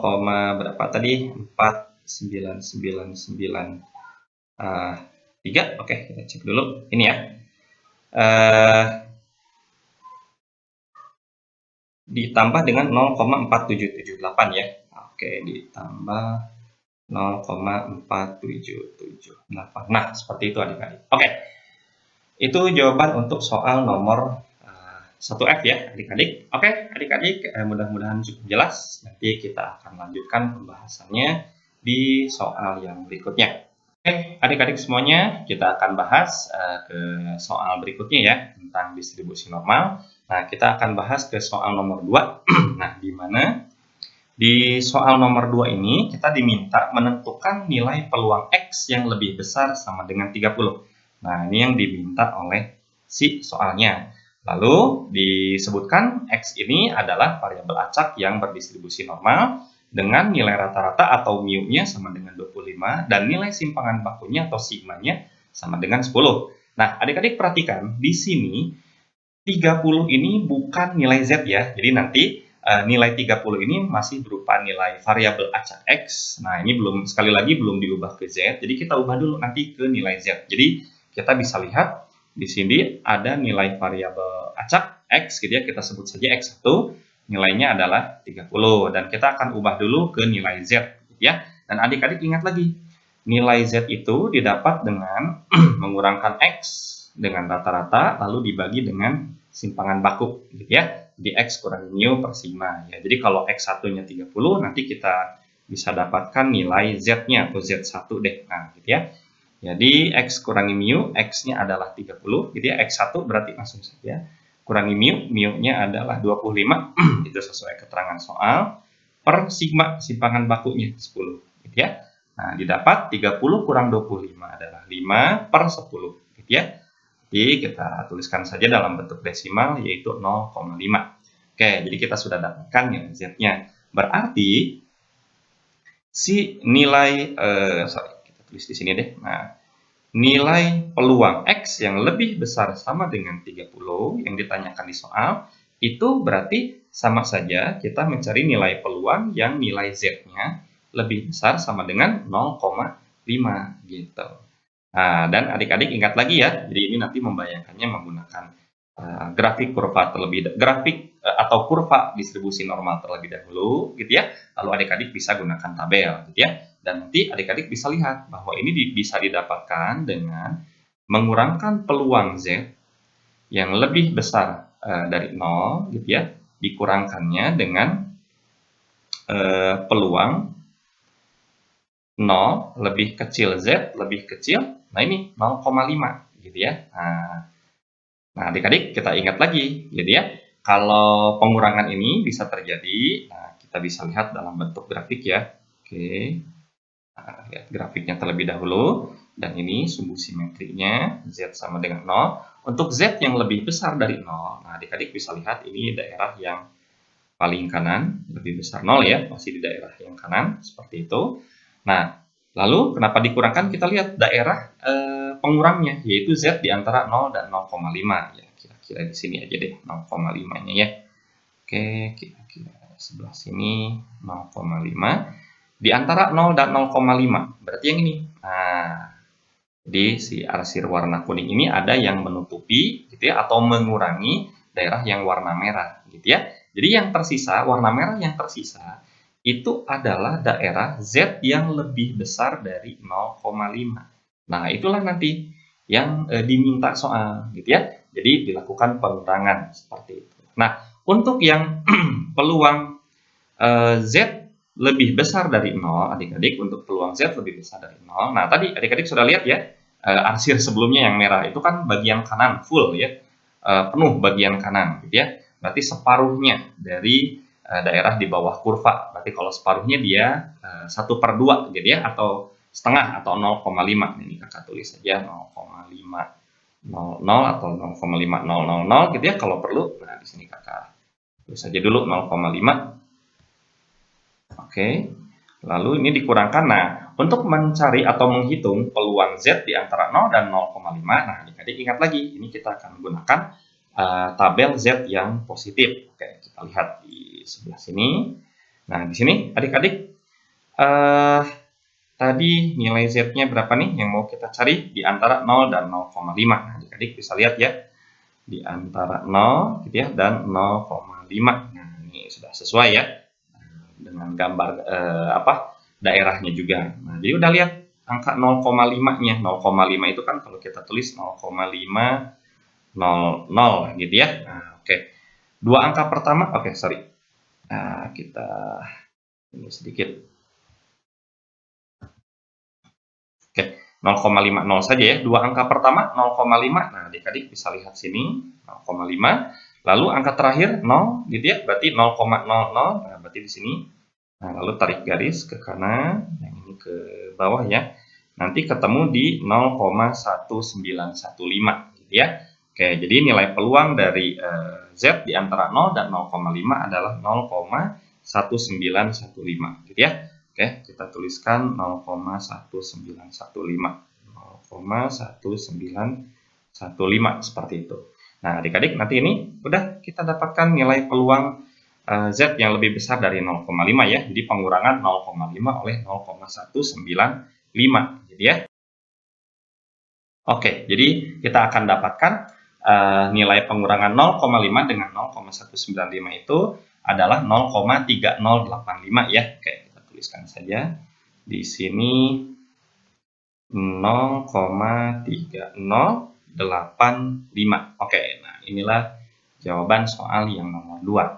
berapa tadi? 4999 oke, kita cek dulu ini ya. Ditambah dengan 0,4778 ya. Oke, ditambah 0,4778. Nah, seperti itu adik-adik. Oke. Itu jawaban untuk soal nomor 1F ya, adik-adik. Oke, adik-adik, mudah-mudahan cukup jelas. Nanti kita akan lanjutkan pembahasannya di soal yang berikutnya. Oke, adik-adik semuanya, kita akan bahas ke soal berikutnya ya, tentang distribusi normal. Nah, kita akan bahas ke soal nomor 2. Nah, di mana di soal nomor 2 ini kita diminta menentukan nilai peluang X yang lebih besar sama dengan 30. Nah, ini yang diminta oleh si soalnya. Lalu disebutkan X ini adalah variabel acak yang berdistribusi normal dengan nilai rata-rata atau mu-nya sama dengan 25 dan nilai simpangan bakunya atau sigma-nya sama dengan 10. Nah, adik-adik perhatikan di sini 30 ini bukan nilai Z ya. Jadi nanti nilai 30 ini masih berupa nilai variabel acak X. Nah, ini sekali lagi belum diubah ke Z. Jadi kita ubah dulu nanti ke nilai Z. Jadi kita bisa lihat di sini ada nilai variabel acak X gitu ya, kita sebut saja X1, nilainya adalah 30 dan kita akan ubah dulu ke nilai Z gitu ya. Dan adik-adik ingat lagi, nilai Z itu didapat dengan mengurangkan X dengan rata-rata lalu dibagi dengan simpangan baku gitu ya. Di X kurangi mu per sigma ya. Jadi kalau X1-nya 30 nanti kita bisa dapatkan nilai Z-nya atau Z1 deh. Nah, gitu ya. Jadi X kurangi mu, X-nya adalah 30, gitu ya. X1 berarti langsung saja kurangi mu-nya adalah 25, itu sesuai keterangan soal, per sigma, simpangan bakunya 10, gitu ya. Nah, didapat 30 kurang 25 adalah 5 per 10, gitu ya. Jadi kita tuliskan saja dalam bentuk desimal, yaitu 0,5. Oke, jadi kita sudah dapatkan nilai Z-nya. Berarti, si nilai, kita tulis di sini deh. Nah, nilai peluang X yang lebih besar sama dengan 30 yang ditanyakan di soal, itu berarti sama saja kita mencari nilai peluang yang nilai Z-nya lebih besar sama dengan 0,5 gitu. Nah, dan adik-adik ingat lagi ya, jadi ini nanti membayangkannya menggunakan grafik atau kurva distribusi normal terlebih dahulu gitu ya. Lalu adik-adik bisa gunakan tabel gitu ya. Dan nanti adik-adik bisa lihat bahwa ini bisa didapatkan dengan mengurangkan peluang Z yang lebih besar dari 0 gitu ya, dikurangkannya dengan peluang 0 lebih kecil Z lebih kecil, nah ini 0,5 gitu ya. Nah, adik-adik kita ingat lagi, gitu ya. Kalau pengurangan ini bisa terjadi, nah kita bisa lihat dalam bentuk grafik ya. Oke, nah, lihat grafiknya terlebih dahulu. Dan ini sumbu simetrinya, Z sama dengan 0. Untuk Z yang lebih besar dari 0, nah adik-adik bisa lihat ini daerah yang paling kanan, lebih besar 0 ya, masih di daerah yang kanan, seperti itu. Nah, lalu kenapa dikurangkan? Kita lihat daerah pengurangnya, yaitu Z di antara 0 dan 0,5 ya. Kira-kira di sini aja deh 0,5-nya ya. Oke, kira-kira sebelah sini 0,5 di antara 0 dan 0,5. Berarti yang ini. Nah, di si arsir warna kuning ini ada yang menutupi gitu ya, atau mengurangi daerah yang warna merah gitu ya. Jadi yang tersisa, warna merah yang tersisa itu adalah daerah Z yang lebih besar dari 0,5. Nah, itulah nanti yang diminta soal gitu ya. Jadi dilakukan pengurangan seperti itu. Nah, untuk yang peluang Z lebih besar dari 0, adik-adik, untuk peluang Z lebih besar dari 0. Nah, tadi adik-adik sudah lihat ya, arsir sebelumnya yang merah itu kan bagian kanan full ya, penuh bagian kanan gitu ya. Berarti separuhnya dari daerah di bawah kurva. Berarti kalau separuhnya dia 1/2 gitu ya, atau setengah atau 0,5. Ini kakak tulis saja 0,500 atau 0,5000 gitu ya kalau perlu. Nah, di sini kakak tulis saja dulu 0,5. Oke, lalu ini dikurangkan. Nah, untuk mencari atau menghitung peluang Z di antara 0 dan 0,5, nah adik-adik ingat lagi, ini kita akan gunakan tabel Z yang positif. Oke, kita lihat di sebelah sini. Nah, di sini adik-adik, tadi nilai Z-nya berapa nih yang mau kita cari di antara 0 dan 0,5. Nah, adik-adik bisa lihat ya, di antara 0 gitu ya, dan 0,5. Nah, ini sudah sesuai ya dengan gambar daerahnya juga. Nah, jadi udah lihat angka 0,5-nya. 0,5 itu kan kalau kita tulis 0,500 gitu ya. Nah, oke. Dua angka pertama, oke, sorry. Nah, kita ini sedikit. Oke, 0,50 saja ya. Dua angka pertama 0,5. Nah, adik-adik bisa lihat sini 0,5. Lalu angka terakhir 0 gitu ya. Berarti 0,00. Nah, berarti di sini. Nah, lalu tarik garis ke kanan, yang ini ke bawah ya. Nanti ketemu di 0,1915 gitu ya. Oke, jadi nilai peluang dari Z di antara 0 dan 0,5 adalah 0,1915 gitu ya. Oke, kita tuliskan 0,1915. 0,1915 seperti itu. Nah, adik-adik nanti ini udah kita dapatkan nilai peluang Z yang lebih besar dari 0,5 ya. Jadi pengurangan 0,5 oleh 0,195 gitu ya. Oke, jadi kita akan dapatkan nilai pengurangan 0,5 dengan 0,195 itu adalah 0,3085 ya. Oke, kita tuliskan saja di sini 0,3085. Oke, nah inilah jawaban soal yang nomor 2.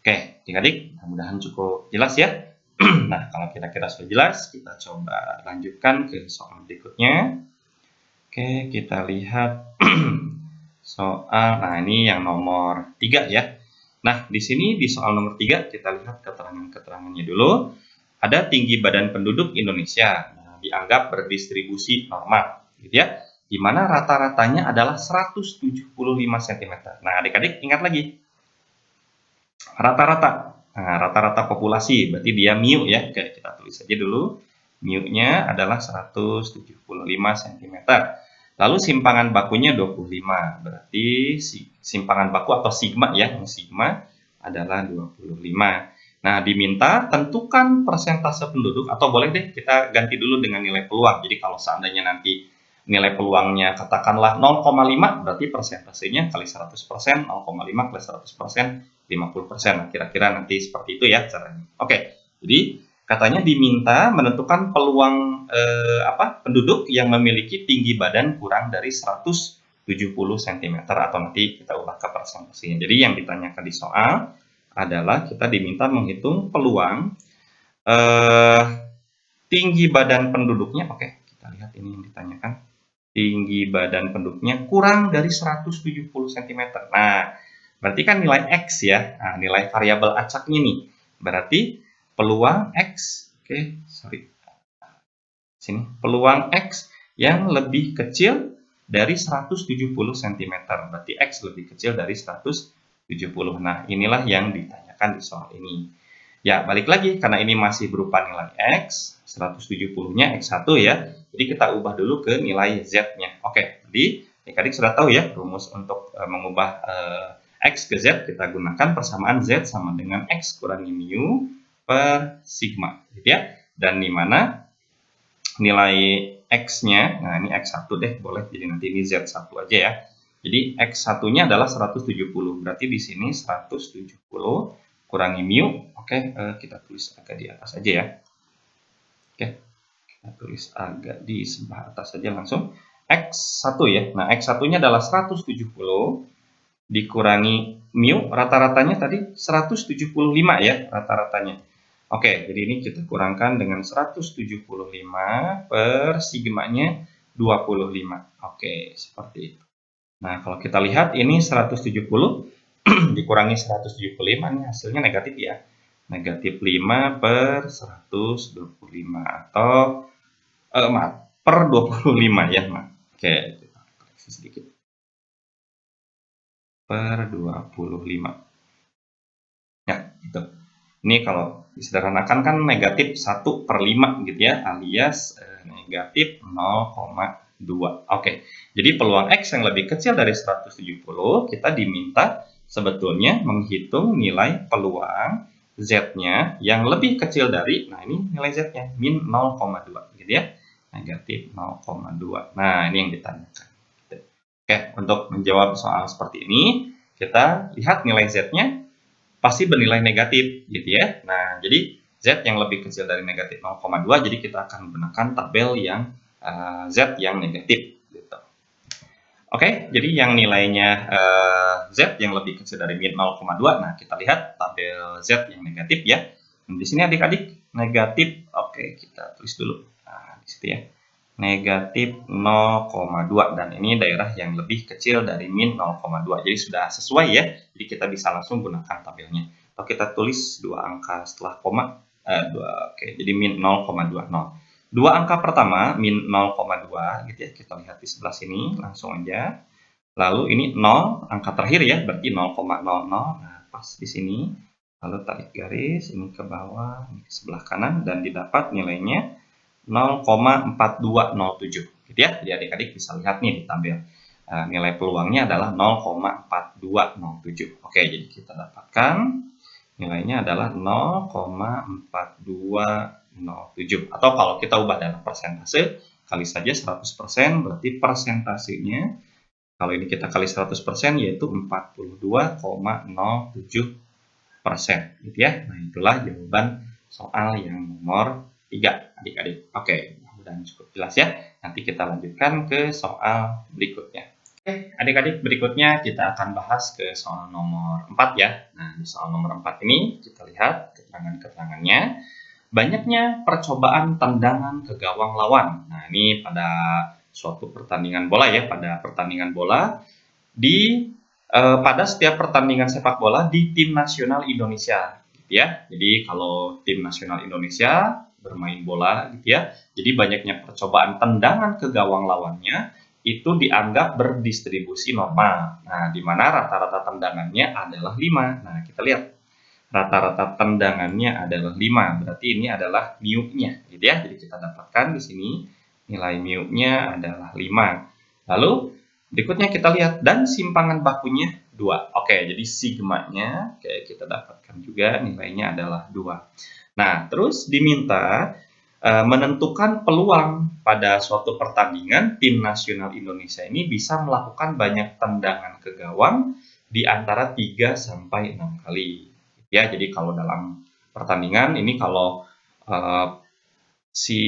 Oke, adik-adik, mudah-mudahan cukup jelas ya. Nah, kalau kira-kira sudah jelas, kita coba lanjutkan ke soal berikutnya. Oke, kita lihat soal, nah ini yang nomor 3 ya. Nah, di sini di soal nomor 3, kita lihat keterangan-keterangannya dulu. Ada tinggi badan penduduk Indonesia, nah, dianggap berdistribusi normal, gitu ya. Di mana rata-ratanya adalah 175 cm. Nah, adik-adik ingat lagi, rata-rata. Nah, rata-rata populasi, berarti dia mu ya. Oke, kita tulis saja dulu. Mu-nya adalah 175 cm. Lalu simpangan bakunya 25. Berarti simpangan baku atau sigma ya, sigma adalah 25. Nah, diminta tentukan persentase penduduk, atau boleh deh kita ganti dulu dengan nilai peluang. Jadi kalau seandainya nanti nilai peluangnya katakanlah 0,5, berarti persentasenya kali 100%, 0,5 kali 100%, 50%. Nah, kira-kira nanti seperti itu ya caranya. Oke, jadi katanya diminta menentukan peluang penduduk yang memiliki tinggi badan kurang dari 170 cm, atau nanti kita ubah ke persentasenya. Jadi yang ditanyakan di soal adalah kita diminta menghitung peluang tinggi badan penduduknya. Oke, kita lihat ini yang ditanyakan. tinggi badan penduduknya kurang dari 170 cm. Nah, berarti kan nilai X ya, nah, nilai variabel acaknya nih. Berarti peluang X, oke, sorry, sini, peluang X yang lebih kecil dari 170 cm. Berarti X lebih kecil dari 170. Nah, inilah yang ditanyakan di soal ini. Ya, balik lagi, karena ini masih berupa nilai X, 170-nya X1 ya. Jadi kita ubah dulu ke nilai Z-nya. Oke, jadi adik-adik sudah tahu ya, rumus untuk mengubah X ke Z, kita gunakan persamaan Z sama dengan X kurangi mu per sigma. Gitu ya. Dan di mana nilai X-nya, nah ini X1 deh, boleh, jadi nanti ini Z1 aja ya. Jadi X1-nya adalah 170, berarti di sini 170 kurangi mu, oke, kita tulis agak di atas aja ya. Oke, kita tulis agak di sebelah atas saja langsung. X1 ya, nah X1-nya adalah 170 dikurangi mu, rata-ratanya tadi 175 ya, rata-ratanya. Oke, jadi ini kita kurangkan dengan 175 per sigmanya 25. Oke, seperti itu. Nah, kalau kita lihat ini 170 dikurangi 175, ini hasilnya negatif ya. Negatif 5 per 125 atau maaf, per 25 ya. Oke, kita koreksi sedikit. Per 25. Ya, itu. Ini kalau disederhanakan kan negatif 1 per 5 gitu ya, alias negatif 0,2. Oke, jadi peluang X yang lebih kecil dari 170, kita diminta sebetulnya menghitung nilai peluang Z-nya yang lebih kecil dari, nah ini nilai Z-nya, min 0,2 gitu ya, negatif 0,2. Nah, ini yang ditanyakan. Oke, untuk menjawab soal seperti ini, kita lihat nilai Z-nya pasti bernilai negatif gitu ya. Nah, jadi Z yang lebih kecil dari negatif 0,2, jadi kita akan menggunakan tabel yang Z yang negatif gitu. Oke, jadi yang nilainya Z yang lebih kecil dari min 0,2. Nah, kita lihat tabel Z yang negatif ya. Nah, di sini adik-adik negatif, oke, kita tulis dulu. Nah, di situ ya. Negatif 0,2, dan ini daerah yang lebih kecil dari min 0,2, jadi sudah sesuai ya, jadi kita bisa langsung gunakan tabelnya, atau kita tulis dua angka setelah koma, oke, jadi min 0,20. Dua angka pertama min 0,2 gitu ya, kita lihat di sebelah sini langsung aja, lalu ini 0 angka terakhir ya, berarti 0,00. Nah, pas di sini, lalu tarik garis ini ke bawah, ini ke sebelah kanan, dan didapat nilainya 0,4207 gitu ya. Jadi adik-adik bisa lihat nih di tabel. Nilai peluangnya adalah 0,4207. Oke, jadi kita dapatkan nilainya adalah 0,4207. Atau kalau kita ubah dalam persentase, kali saja 100%, berarti persentasenya, kalau ini kita kali 100%, yaitu 42,07%. Gitu ya. Nah, itulah jawaban soal yang nomor 3, adik-adik. Oke, mudah-mudahan cukup jelas ya. Nanti kita lanjutkan ke soal berikutnya. Oke, adik-adik, berikutnya kita akan bahas ke soal nomor 4 ya. Nah, di soal nomor 4 ini kita lihat keterangan-keterangannya. Banyaknya percobaan tendangan ke gawang lawan. Nah, ini pada suatu pertandingan bola ya, pada pertandingan bola pada setiap pertandingan sepak bola di tim nasional Indonesia gitu ya. Jadi kalau tim nasional Indonesia bermain bola gitu ya, jadi banyaknya percobaan tendangan ke gawang lawannya itu dianggap berdistribusi normal. Nah, di mana rata-rata tendangannya adalah 5. Nah, kita lihat rata-rata tendangannya adalah 5, berarti ini adalah mu-nya gitu ya. Jadi kita dapatkan di sini nilai mu-nya adalah 5. Lalu berikutnya kita lihat, dan simpangan bakunya 2. Oke, jadi sigmanya kita dapatkan juga nilainya adalah 2. Nah, terus diminta menentukan peluang pada suatu pertandingan tim nasional Indonesia ini bisa melakukan banyak tendangan ke gawang di antara 3 sampai 6 kali. Ya, jadi kalau dalam pertandingan ini kalau si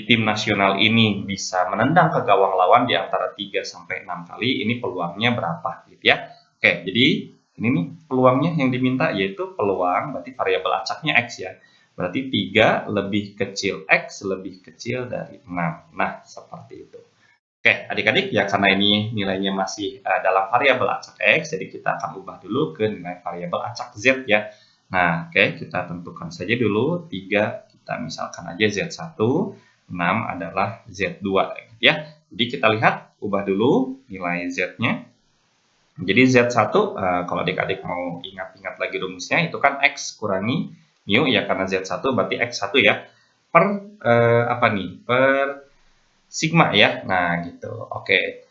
tim nasional ini bisa menendang ke gawang lawan di antara 3 sampai 6 kali, ini peluangnya berapa gitu ya. Oke, jadi ini nih peluangnya yang diminta, yaitu peluang, berarti variabel acaknya X ya. Berarti 3 lebih kecil X lebih kecil dari 6. Nah, seperti itu. Oke, adik-adik ya karena ini nilainya masih dalam variabel acak X, jadi kita akan ubah dulu ke nilai variabel acak Z ya. Nah, oke, kita tentukan saja dulu 3, kita misalkan aja Z1, 6 adalah Z2 gitu ya. Jadi kita lihat, ubah dulu nilai Z-nya. Jadi Z1, kalau adik-adik mau ingat-ingat lagi rumusnya, itu kan X kurangi mu ya, karena Z1 berarti X1 ya, per apa nih, per sigma ya. Nah, gitu. Oke.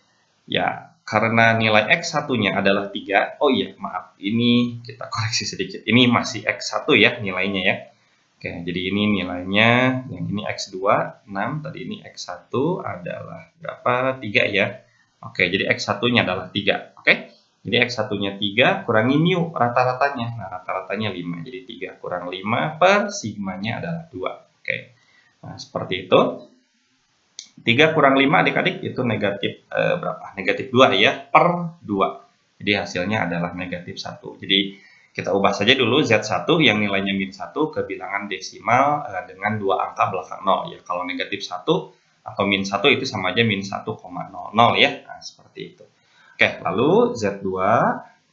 Ya, karena nilai X1-nya adalah 3. Oh iya, maaf. Ini kita koreksi sedikit. Ini masih X1 ya nilainya ya. Oke, jadi ini nilainya, yang ini X2, 6. Tadi ini X1 adalah berapa? 3 ya. Oke, jadi X1-nya adalah 3. Oke, jadi X1-nya 3 kurangi mu rata-ratanya. Nah, rata-ratanya 5. Jadi 3 kurang 5 per sigmanya adalah 2. Oke, nah seperti itu. 3 kurang 5 adik-adik itu negatif berapa? Negatif 2 ya, per 2. Jadi hasilnya adalah negatif 1. Jadi kita ubah saja dulu Z1 yang nilainya min 1 ke bilangan desimal dengan 2 angka belakang 0 ya. Kalau negatif 1 atau min 1 itu sama aja min 1,00 ya. Nah, seperti itu. Oke, lalu Z2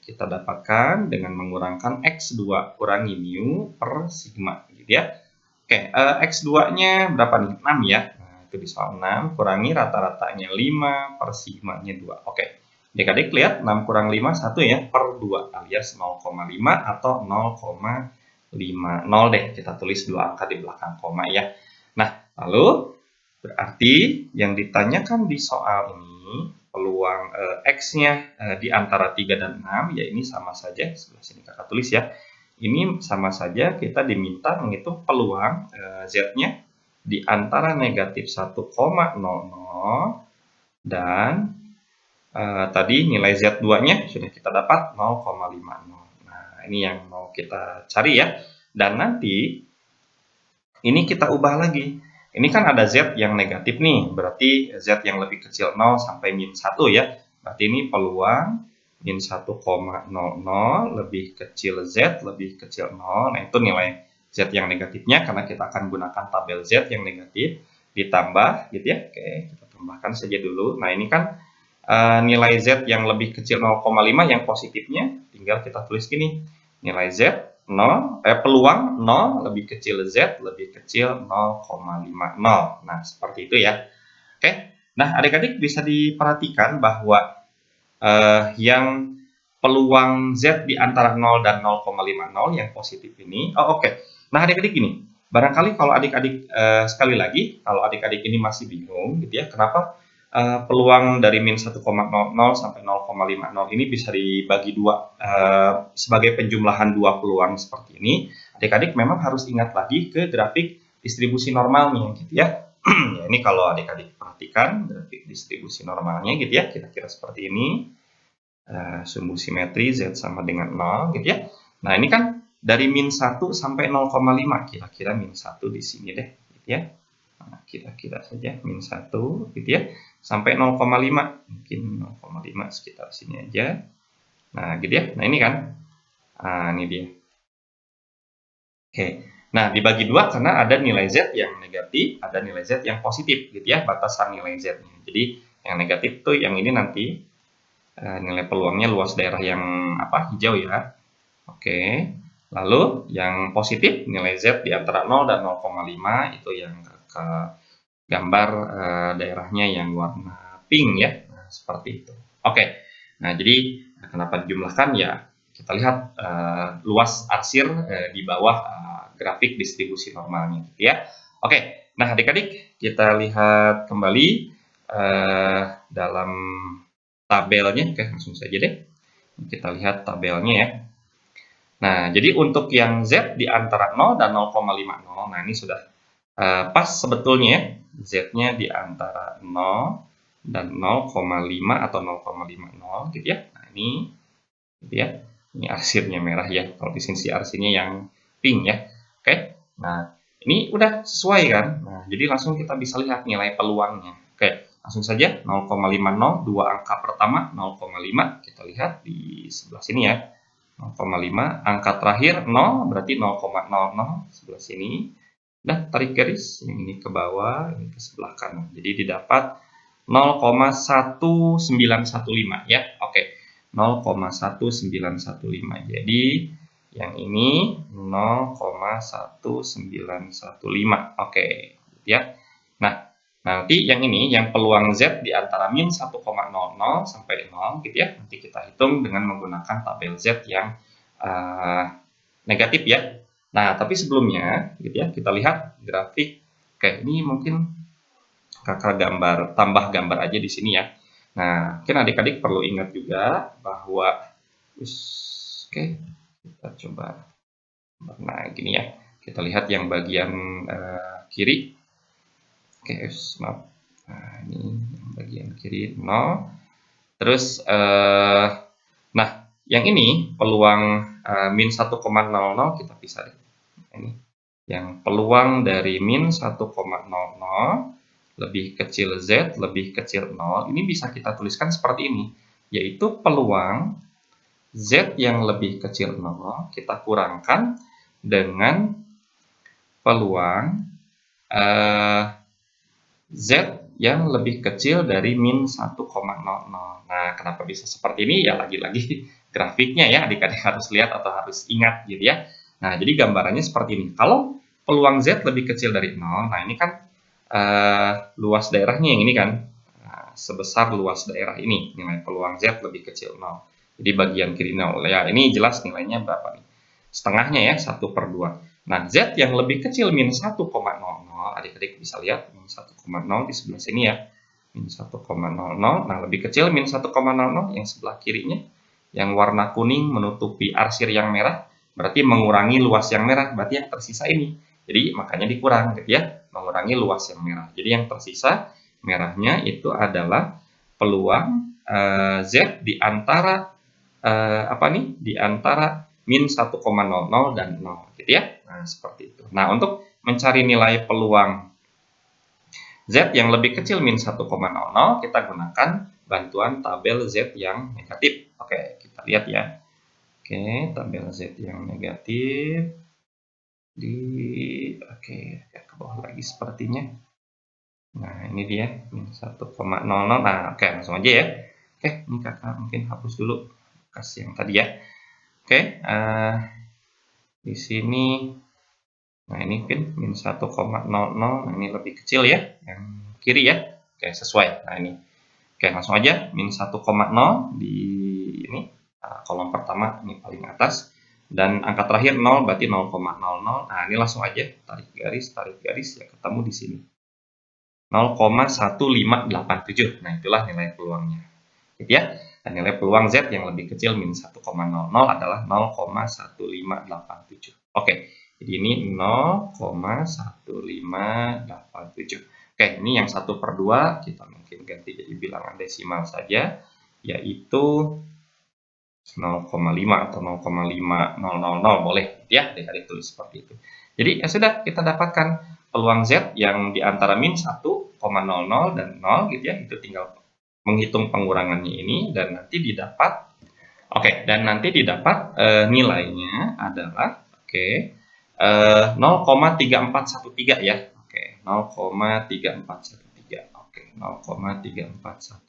kita dapatkan dengan mengurangkan X2 kurangi mu per sigma gitu ya. Oke, X2-nya berapa nih? 6 ya. Itu bisa 6 kurangi rata-ratanya 5 per sigmanya 2. Oke, adik-adik lihat 6 kurang 5 1 ya, per 2 alias 0,5 atau 0,50 deh, kita tulis 2 angka di belakang koma ya. Nah, lalu berarti yang ditanyakan di soal ini peluang X-nya di antara 3 dan 6 ya, ini sama saja, sebelah sini kakak tulis ya. Ini sama saja kita diminta menghitung peluang Z-nya di antara negatif 1,00 dan tadi nilai Z2-nya sudah kita dapat 0,50. Nah, ini yang mau kita cari ya. Dan nanti ini kita ubah lagi. Ini kan ada Z yang negatif nih, berarti Z yang lebih kecil 0 sampai min 1 ya. Berarti ini peluang min 1,00 lebih kecil Z lebih kecil 0. Nah, itu nilai Z yang negatifnya karena kita akan gunakan tabel Z yang negatif ditambah gitu ya. Oke, kita tambahkan saja dulu. Nah, ini kan nilai Z yang lebih kecil 0,5 yang positifnya tinggal kita tulis gini. Nilai Z 0, peluang 0 lebih kecil Z lebih kecil 0,50. Nah, seperti itu ya. Oke. Nah, adik-adik bisa diperhatikan bahwa yang peluang Z di antara 0 dan 0,50 yang positif ini. Oh, oke. Nah, adik-adik gini, barangkali kalau adik-adik sekali lagi, kalau adik-adik ini masih bingung gitu ya, kenapa peluang dari min 1,00 sampai 0,50 ini bisa dibagi dua sebagai penjumlahan dua peluang seperti ini. Adik-adik memang harus ingat lagi ke grafik distribusi normalnya gitu ya. Ya, ini kalau adik-adik perhatikan grafik distribusi normalnya gitu ya, kira-kira seperti ini. Sumbu simetri Z sama dengan 0 gitu ya. Nah, ini kan dari min 1 sampai 0,5, kira-kira min 1 di sini deh gitu ya. Nah, kira-kira saja min 1 gitu ya, sampai 0,5, mungkin 0,5 sekitar sini aja. Nah, gitu ya. Nah, ini kan, ini dia. Oke, nah dibagi dua karena ada nilai Z yang negatif, ada nilai Z yang positif gitu ya, batasan nilai Z-nya. Jadi yang negatif tuh yang ini nanti nilai peluangnya luas daerah yang hijau ya. Oke, lalu yang positif nilai Z di antara 0 dan 0,5 itu yang ke gambar daerahnya yang warna pink ya. Nah, seperti itu. Oke, nah jadi kenapa dijumlahkan ya, kita lihat luas arsir di bawah grafik distribusi normalnya gitu ya. Oke, nah adik-adik kita lihat kembali dalam tabelnya. Oke, langsung saja deh. Kita lihat tabelnya ya. Nah, jadi untuk yang Z di antara 0 dan 0,50, nah ini sudah pas sebetulnya ya. Z-nya di antara 0 dan 0,5 atau 0,50 gitu ya. Nah, ini gitu ya. Ini arsirnya merah ya. Kalau di sini arsirnya yang pink ya. Oke. Nah, ini udah sesuai kan? Nah, jadi langsung kita bisa lihat nilai peluangnya. Oke. Langsung saja 0,50, dua angka pertama 0,5 kita lihat di sebelah sini ya. 0,5, angka terakhir 0 berarti 0,00 sebelah sini. Nah, tarik garis yang ini ke bawah, ini ke sebelah kanan. Jadi didapat 0,1915 ya. Oke, 0,1915. Jadi yang ini 0,1915. Oke, ya. Nah, nanti yang ini, yang peluang Z di antara min 1,00 sampai 0 gitu ya. Nanti kita hitung dengan menggunakan tabel Z yang negatif ya. Nah, tapi sebelumnya gitu ya, kita lihat grafik. Oke, ini mungkin kakak tambah gambar aja di sini ya. Nah, mungkin adik-adik perlu ingat juga bahwa oke, kita coba. Nah, gini ya. Kita lihat yang bagian kiri. Oke, maaf. Nah, ini yang bagian kiri 0. Terus nah, yang ini peluang min 1,00 kita pisah deh. Ini yang peluang dari min 1,00 lebih kecil Z lebih kecil 0, ini bisa kita tuliskan seperti ini, yaitu peluang Z yang lebih kecil 0 kita kurangkan dengan peluang Z yang lebih kecil dari min 1,00. Nah, kenapa bisa seperti ini? Ya lagi-lagi grafiknya ya, adik-adik harus lihat atau harus ingat gitu ya. Nah, jadi gambarannya seperti ini. Kalau peluang Z lebih kecil dari 0, nah ini kan luas daerahnya yang ini kan, sebesar luas daerah ini, nilai peluang Z lebih kecil 0. Jadi bagian kiri 0. Ya, ini jelas nilainya berapa nih? Setengahnya ya, 1/2. Nah, Z yang lebih kecil min 1,00, adik-adik bisa lihat min 1,0 di sebelah sini ya. Min 1,00. Nah, lebih kecil min 1,00 yang sebelah kirinya. Yang warna kuning menutupi arsir yang merah, berarti mengurangi luas yang merah, berarti yang tersisa ini. Jadi makanya dikurang gitu ya, mengurangi luas yang merah. Jadi yang tersisa merahnya itu adalah peluang Z di antara di antara min 1,00 dan 0 gitu ya. Nah, seperti itu. Nah, untuk mencari nilai peluang Z yang lebih kecil min 1,00, kita gunakan bantuan tabel Z yang negatif. Oke, kita lihat ya. Oke, tabel Z yang negatif. Oke, ke bawah lagi sepertinya. Nah, ini dia min 1,00. Nah, oke, langsung aja ya. Oke, ini kakak mungkin hapus dulu kasih yang tadi ya. Oke, di sini, nah ini mungkin min 1,00. Nah, ini lebih kecil ya, yang kiri ya. Oke, sesuai. Nah, ini. Oke, langsung aja min 1,0 di ini kolom pertama, ini paling atas. Dan angka terakhir 0 berarti 0,00. Nah, ini langsung aja tarik garis ya, ketemu di sini. 0,1587. Nah, itulah nilai peluangnya. Gitu ya. Dan nilai peluang Z yang lebih kecil min 1,00 adalah 0,1587. Oke, jadi ini 0,1587. Oke, ini yang 1/2 kita mungkin ganti jadi bilangan desimal saja, yaitu 0,5 atau 0,5000 boleh ya, adik-adik tulis seperti itu. Jadi ya sudah, kita dapatkan peluang Z yang di antara min 1,00 dan 0 gitu ya, itu tinggal menghitung pengurangannya ini dan nanti didapat nilainya adalah 0,3413 ya. Oke, 0,3413. Oke, 0,3413.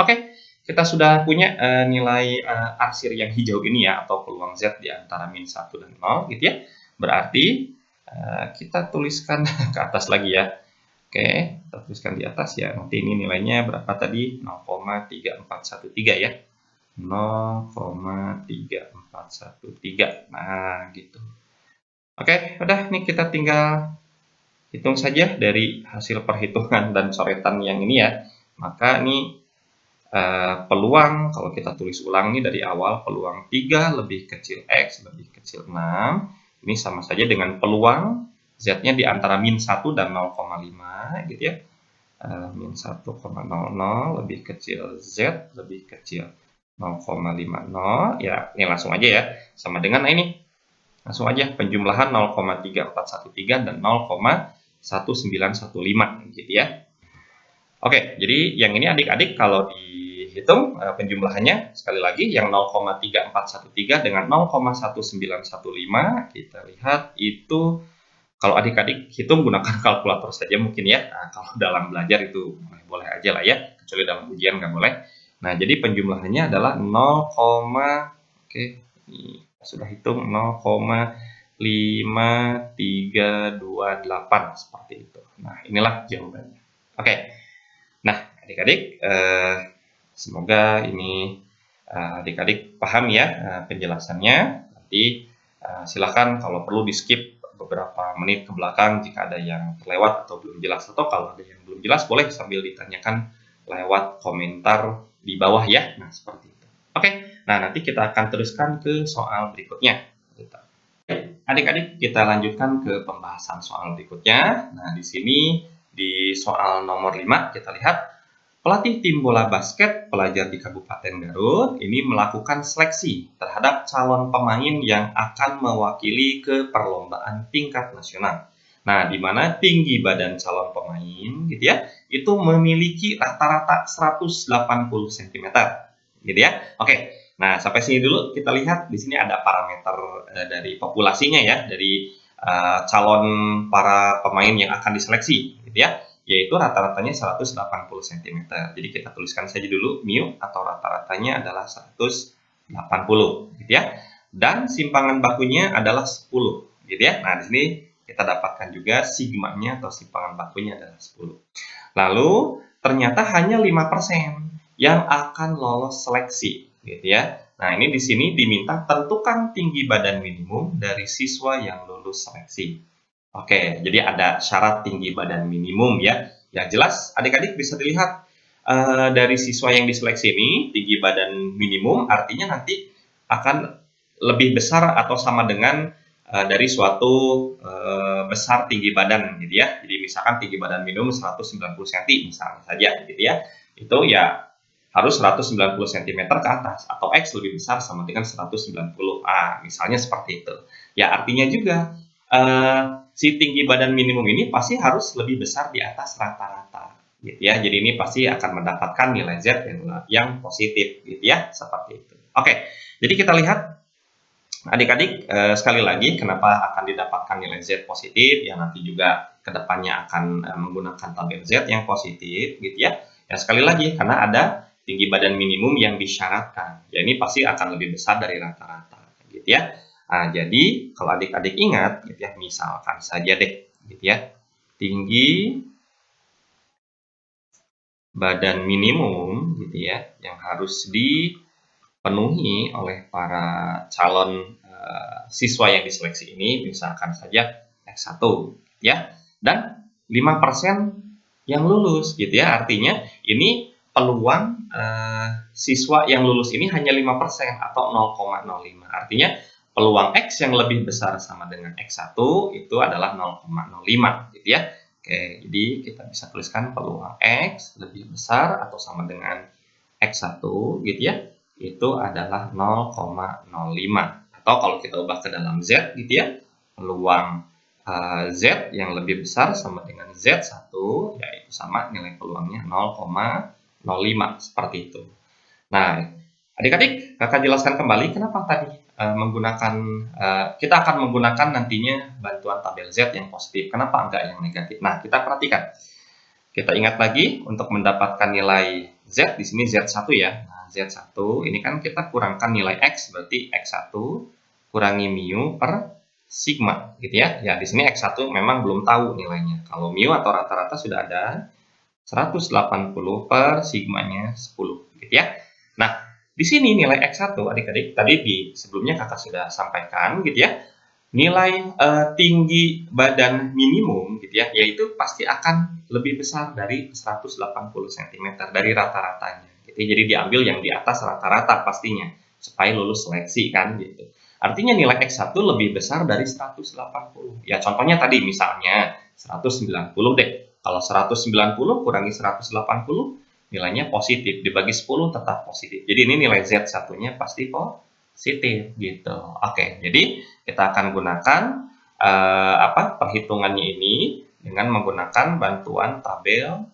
Oke, kita sudah punya nilai arsir yang hijau ini ya, atau peluang Z di antara min 1 dan 0 gitu ya. Berarti kita tuliskan ke atas lagi ya. Oke, kita tuliskan di atas ya. Nanti ini nilainya berapa tadi? 0,3413 ya. 0,3413. Nah, gitu. Oke, udah nih kita tinggal hitung saja dari hasil perhitungan dan coretan yang ini ya. Maka ini peluang, kalau kita tulis ulang nih dari awal, peluang 3 lebih kecil X lebih kecil 6. Ini sama saja dengan peluang Z-nya di antara min 1 dan 0,5 gitu ya. Min 1,00 lebih kecil Z lebih kecil 0,50. Ya, ini langsung aja ya. Sama dengan ini. Langsung aja penjumlahan 0,3413 dan 0,1915 gitu ya. Oke, jadi yang ini adik-adik kalau dihitung penjumlahannya sekali lagi yang 0,3413 dengan 0,1915 kita lihat itu Kalau adik-adik hitung gunakan kalkulator saja mungkin ya. Nah, kalau dalam belajar itu boleh aja lah ya, kecuali dalam ujian nggak boleh. Nah, jadi penjumlahannya adalah 0, oke, ini sudah hitung 0,5328 seperti itu. Nah, inilah jawabannya. Oke. Nah, adik-adik, semoga ini adik-adik paham ya penjelasannya. Nanti silakan kalau perlu di skip beberapa menit ke belakang jika ada yang terlewat atau belum jelas, atau kalau ada yang belum jelas boleh sambil ditanyakan lewat komentar di bawah ya. Nah, seperti itu. Oke, nah nanti kita akan teruskan ke soal berikutnya. Adik-adik, kita lanjutkan ke pembahasan soal berikutnya. Nah, di sini di soal nomor 5 kita lihat pelatih tim bola basket pelajar di Kabupaten Garut ini melakukan seleksi terhadap calon pemain yang akan mewakili ke perlombaan tingkat nasional. Nah, di mana tinggi badan calon pemain gitu ya, itu memiliki rata-rata 180 cm. Gitu ya. Oke. Nah, sampai sini dulu kita lihat di sini ada parameter dari populasinya ya, dari calon para pemain yang akan diseleksi gitu ya, yaitu rata-ratanya 180 cm. Jadi kita tuliskan saja dulu mu atau rata-ratanya adalah 180 gitu ya. Dan simpangan bakunya adalah 10 gitu ya. Nah, di sini kita dapatkan juga sigmanya atau simpangan bakunya adalah 10. Lalu ternyata hanya 5% yang akan lolos seleksi gitu ya. Nah, ini di sini diminta tentukan tinggi badan minimum dari siswa yang lulus seleksi. Oke, jadi ada syarat tinggi badan minimum ya. Yang jelas adik-adik bisa dilihat dari siswa yang diseleksi ini, tinggi badan minimum artinya nanti akan lebih besar atau sama dengan dari suatu besar tinggi badan gitu ya. Jadi misalkan tinggi badan minimum 190 cm misalnya saja gitu ya. Itu ya harus 190 cm ke atas atau X lebih besar sama dengan 190. Misalnya seperti itu. Ya, artinya juga si tinggi badan minimum ini pasti harus lebih besar di atas rata-rata gitu ya. Jadi ini pasti akan mendapatkan nilai Z yang positif gitu ya, seperti itu. Oke. Jadi kita lihat adik-adik, sekali lagi kenapa akan didapatkan nilai Z positif, ya nanti juga kedepannya akan menggunakan tabel Z yang positif gitu ya. Ya sekali lagi karena ada tinggi badan minimum yang disyaratkan. Ya ini pasti akan lebih besar dari rata-rata gitu ya. Nah, jadi kalau adik-adik ingat gitu ya, misalkan saja deh gitu ya. Tinggi badan minimum gitu ya yang harus dipenuhi oleh para calon siswa yang diseleksi ini misalkan saja X1 ya. Dan 5% yang lulus gitu ya. Artinya ini peluang siswa yang lulus ini hanya 5% atau 0,05. Artinya peluang X yang lebih besar sama dengan X1 itu adalah 0,05 gitu ya. Oke, jadi kita bisa tuliskan peluang X lebih besar atau sama dengan X1 gitu ya. Itu adalah 0,05. Atau kalau kita ubah ke dalam Z gitu ya, peluang Z yang lebih besar sama dengan Z1, yaitu sama nilai peluangnya 0,05 seperti itu. Nah, adik-adik, kakak jelaskan kembali kenapa tadi kita akan menggunakan nantinya bantuan tabel Z yang positif. Kenapa enggak yang negatif? Nah, kita perhatikan. Kita ingat lagi untuk mendapatkan nilai Z di sini Z1 ya. Nah, Z1 ini kan kita kurangkan nilai X, berarti X1 kurangi mu per sigma gitu ya. Ya, di sini X1 memang belum tahu nilainya. Kalau mu atau rata-rata sudah ada 180 per sigmanya 10 gitu ya. Nah, di sini nilai X1 adik-adik tadi sebelumnya kakak sudah sampaikan gitu ya. Nilai tinggi badan minimum gitu ya, yaitu pasti akan lebih besar dari 180 cm dari rata-ratanya. Gitu. Jadi diambil yang di atas rata-rata pastinya supaya lulus seleksi kan gitu. Artinya nilai X1 lebih besar dari 180. Ya contohnya tadi misalnya 190 deh. Kalau 190 kurangi 180 nilainya positif, dibagi 10 tetap positif. Jadi ini nilai Z1-nya pasti positif gitu. Oke, jadi kita akan gunakan perhitungannya ini dengan menggunakan bantuan tabel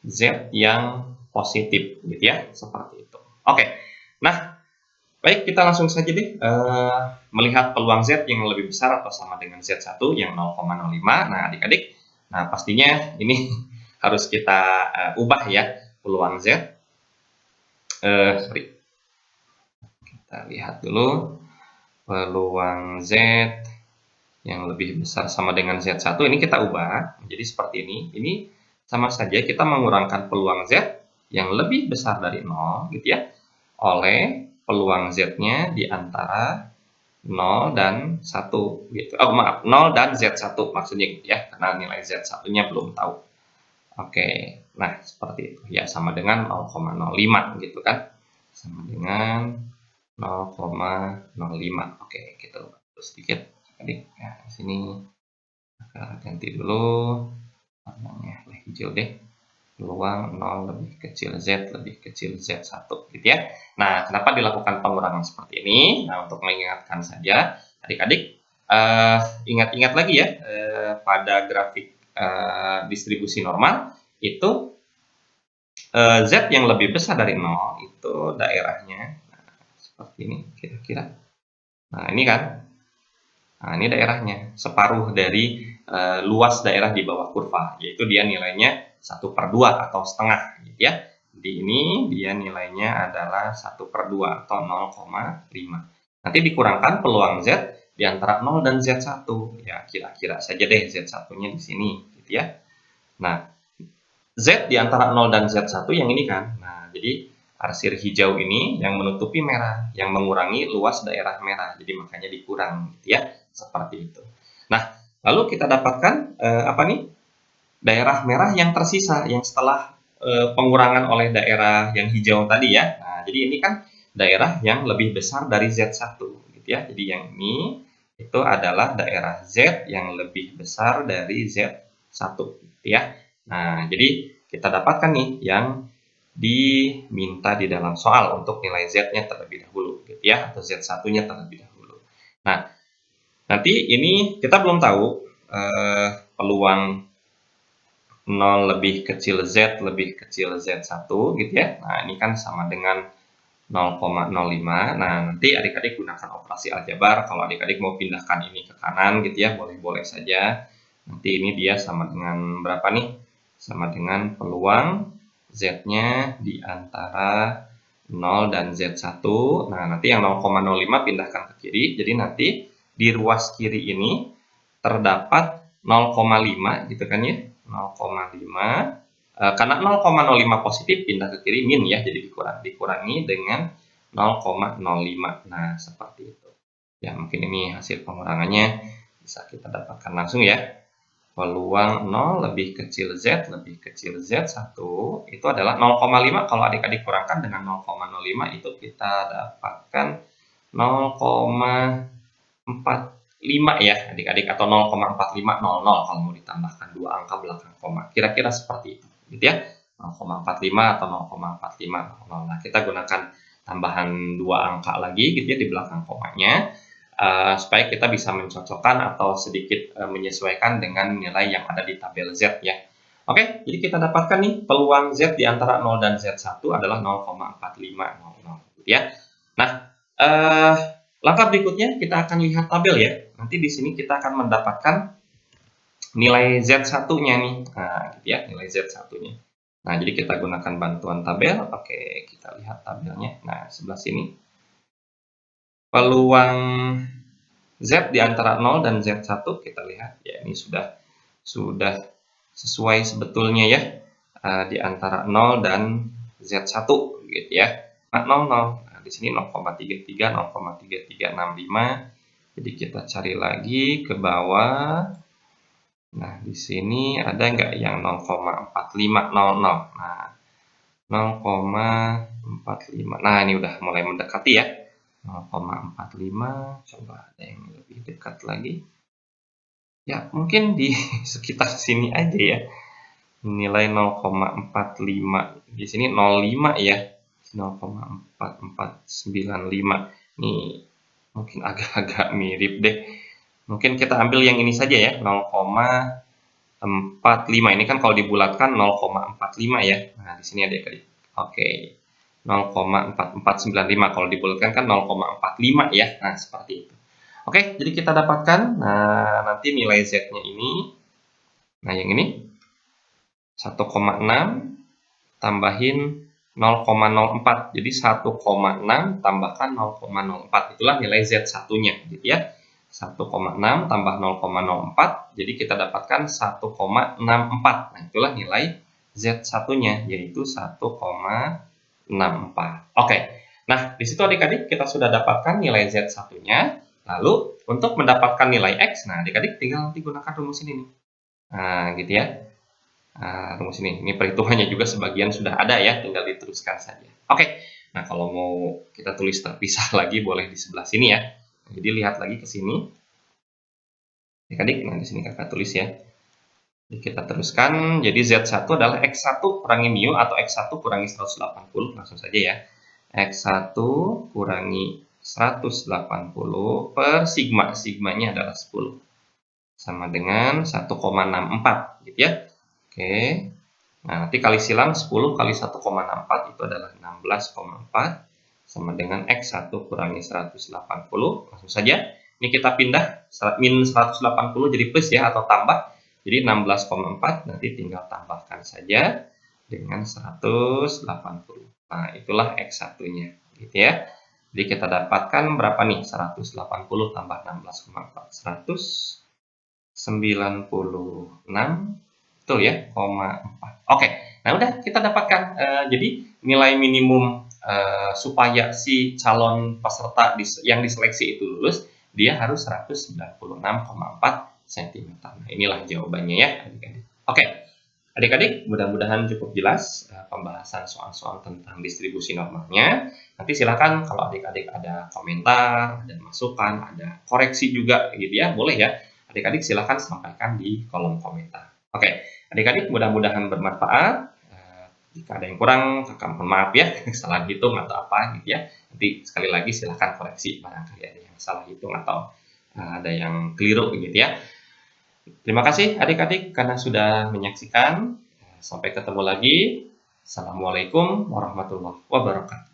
Z yang positif gitu ya, seperti itu. Oke. Nah, Baik, kita langsung saja deh melihat peluang Z yang lebih besar atau sama dengan Z1 yang 0,05. Nah, adik-adik, nah pastinya ini harus kita ubah ya peluang Z. Sorry, kita lihat dulu peluang Z yang lebih besar sama dengan Z1. Ini kita ubah menjadi seperti ini. Ini sama saja kita mengurangkan peluang Z yang lebih besar dari 0 gitu ya, oleh peluang Z-nya di antara 0 dan 1 gitu. Oh, maaf, 0 dan Z1 maksudnya gitu ya, karena nilai Z1-nya belum tahu. Oke, nah seperti itu ya, sama dengan 0,05 gitu kan. Sama dengan 0,05. Oke, kita ubah sedikit. Adik, ya, di sini ganti dulu warnanya hijau deh. Peluang 0 lebih kecil Z lebih kecil Z1 gitu ya. Nah, kenapa dilakukan pengurangan seperti ini? Nah, untuk mengingatkan saja adik-adik, ingat-ingat lagi ya, pada grafik distribusi normal itu Z yang lebih besar dari 0 itu daerahnya seperti ini kira-kira. Nah, ini kan. Nah, ini daerahnya, separuh dari luas daerah di bawah kurva, yaitu dia nilainya 1/2 atau setengah gitu ya. Di ini dia nilainya adalah 1/2 atau 0,5. Nanti dikurangkan peluang Z di antara 0 dan Z1. Ya, kira-kira saja deh Z1-nya di sini gitu ya. Nah, Z di antara 0 dan Z1 yang ini kan. Nah, jadi arsir hijau ini yang menutupi merah, yang mengurangi luas daerah merah. Jadi makanya dikurang gitu ya, seperti itu. Nah, lalu kita dapatkan apa nih? Daerah merah yang tersisa yang setelah pengurangan oleh daerah yang hijau tadi ya. Nah, jadi ini kan daerah yang lebih besar dari Z1 gitu ya. Jadi yang ini itu adalah daerah Z yang lebih besar dari Z1 gitu ya. Nah, jadi kita dapatkan nih yang diminta di dalam soal untuk nilai Z-nya terlebih dahulu gitu ya, atau Z1-nya terlebih dahulu. Nah, nanti ini kita belum tahu peluang 0 lebih kecil Z lebih kecil Z1 gitu ya. Nah, ini kan sama dengan 0,05. Nah, nanti adik-adik gunakan operasi aljabar. Kalau adik-adik mau pindahkan ini ke kanan gitu ya, boleh-boleh saja. Nanti ini dia sama dengan berapa nih? Sama dengan peluang Z-nya di antara 0 dan Z1. Nah, nanti yang 0,05 pindahkan ke kiri. Jadi nanti di ruas kiri ini terdapat 0,5 gitu kan ya. 0,5. Karena 0,05 positif pindah ke kiri min ya, jadi dikurangi dengan 0,05. Nah, seperti itu. Ya, mungkin ini hasil pengurangannya bisa kita dapatkan langsung ya. Peluang 0 lebih kecil Z lebih kecil Z1 itu adalah 0,5. Kalau adik-adik kurangkan dengan 0,05 itu kita dapatkan 0,45 ya adik-adik, atau 0,4500 kalau mau ditambahkan dua angka belakang koma. Kira-kira seperti itu gitu ya. 0,45 atau 0,4500. Nah, kita gunakan tambahan dua angka lagi gitu ya di belakang komanya. Supaya kita bisa mencocokkan atau sedikit menyesuaikan dengan nilai yang ada di tabel Z ya. Oke, jadi kita dapatkan nih peluang Z di antara 0 dan Z1 adalah 0,4500 gitu ya. Nah, langkah berikutnya kita akan lihat tabel ya. Nanti di sini kita akan mendapatkan nilai Z1-nya nih. Nah, gitu ya, nilai Z1-nya. Nah, jadi kita gunakan bantuan tabel. Oke, kita lihat tabelnya. Nah, sebelah sini. Peluang Z di antara 0 dan Z1 kita lihat ya, ini sudah sesuai sebetulnya ya, di antara 0 dan Z1 gitu ya. Nah, 00. Nah, di sini 0,33, 0,3365. Jadi kita cari lagi ke bawah. Nah, di sini ada nggak yang 0,4500? Nah, 0,45. Nah, ini udah mulai mendekati ya. 0,45, coba ada yang lebih dekat lagi. Ya, mungkin di sekitar sini aja ya. Nilai 0,45. Di sini 0,5 ya. 0,4495. Ini mungkin agak-agak mirip deh. Mungkin kita ambil yang ini saja ya, 0,45. Ini kan kalau dibulatkan 0,45 ya. Nah, di sini ada kali. Oke. 0,4495. Kalau dibulatkan kan 0,45 ya. Nah, seperti itu. Oke, jadi kita dapatkan, nah nanti nilai Z-nya ini, nah yang ini 1,6 tambahin 0,04. Jadi 1,6 tambahkan 0,04. Itulah nilai Z1-nya gitu ya. 1,6 tambah 0,04. Jadi kita dapatkan 1,64. Nah, itulah nilai Z1-nya yaitu 1,64. Oke. Nah, di situ adik-adik kita sudah dapatkan nilai Z1-nya. Lalu untuk mendapatkan nilai X, nah adik-adik tinggal nanti gunakan rumus ini nih. Nah, gitu ya. Nah, rumus ini perhitungannya juga sebagian sudah ada ya, tinggal diteruskan saja. Oke, nah kalau mau kita tulis terpisah lagi boleh di sebelah sini ya. Jadi lihat lagi ke sini. Adik-adik, nah di sini kakak tulis ya. Jadi kita teruskan, jadi Z1 adalah X1 kurangi mu atau X1 kurangi 180, langsung saja ya. X1 kurangi 180 per sigma, sigmanya adalah 10. Sama dengan 1,64 gitu ya. Oke. Nah, nanti kali silang 10 kali 1,64 itu adalah 16,4 sama dengan X1 kurangi 180. Langsung saja. Ini kita pindah min 180 jadi plus ya atau tambah. Jadi 16,4 nanti tinggal tambahkan saja dengan 180. Nah, itulah X1-nya gitu ya. Jadi kita dapatkan berapa nih? 180 tambah 16,4. 196, betul ya, 4. Oke, nah udah kita dapatkan. Jadi nilai minimum supaya si calon peserta yang diseleksi itu lulus, dia harus 196,4 cm. Nah, inilah jawabannya ya adik-adik. Oke, adik-adik, mudah-mudahan cukup jelas pembahasan soal-soal tentang distribusi normalnya. Nanti silakan kalau adik-adik ada komentar, ada masukan, ada koreksi juga gitu ya, boleh ya. Adik-adik silakan sampaikan di kolom komentar. Oke, adik-adik mudah-mudahan bermanfaat. Jika ada yang kurang, kakak mohon maaf ya, salah hitung atau apa gitu ya. Nanti sekali lagi silakan koreksi barangkali ada yang salah hitung atau ada yang keliru gitu ya. Terima kasih adik-adik karena sudah menyaksikan. Sampai ketemu lagi. Assalamualaikum warahmatullahi wabarakatuh.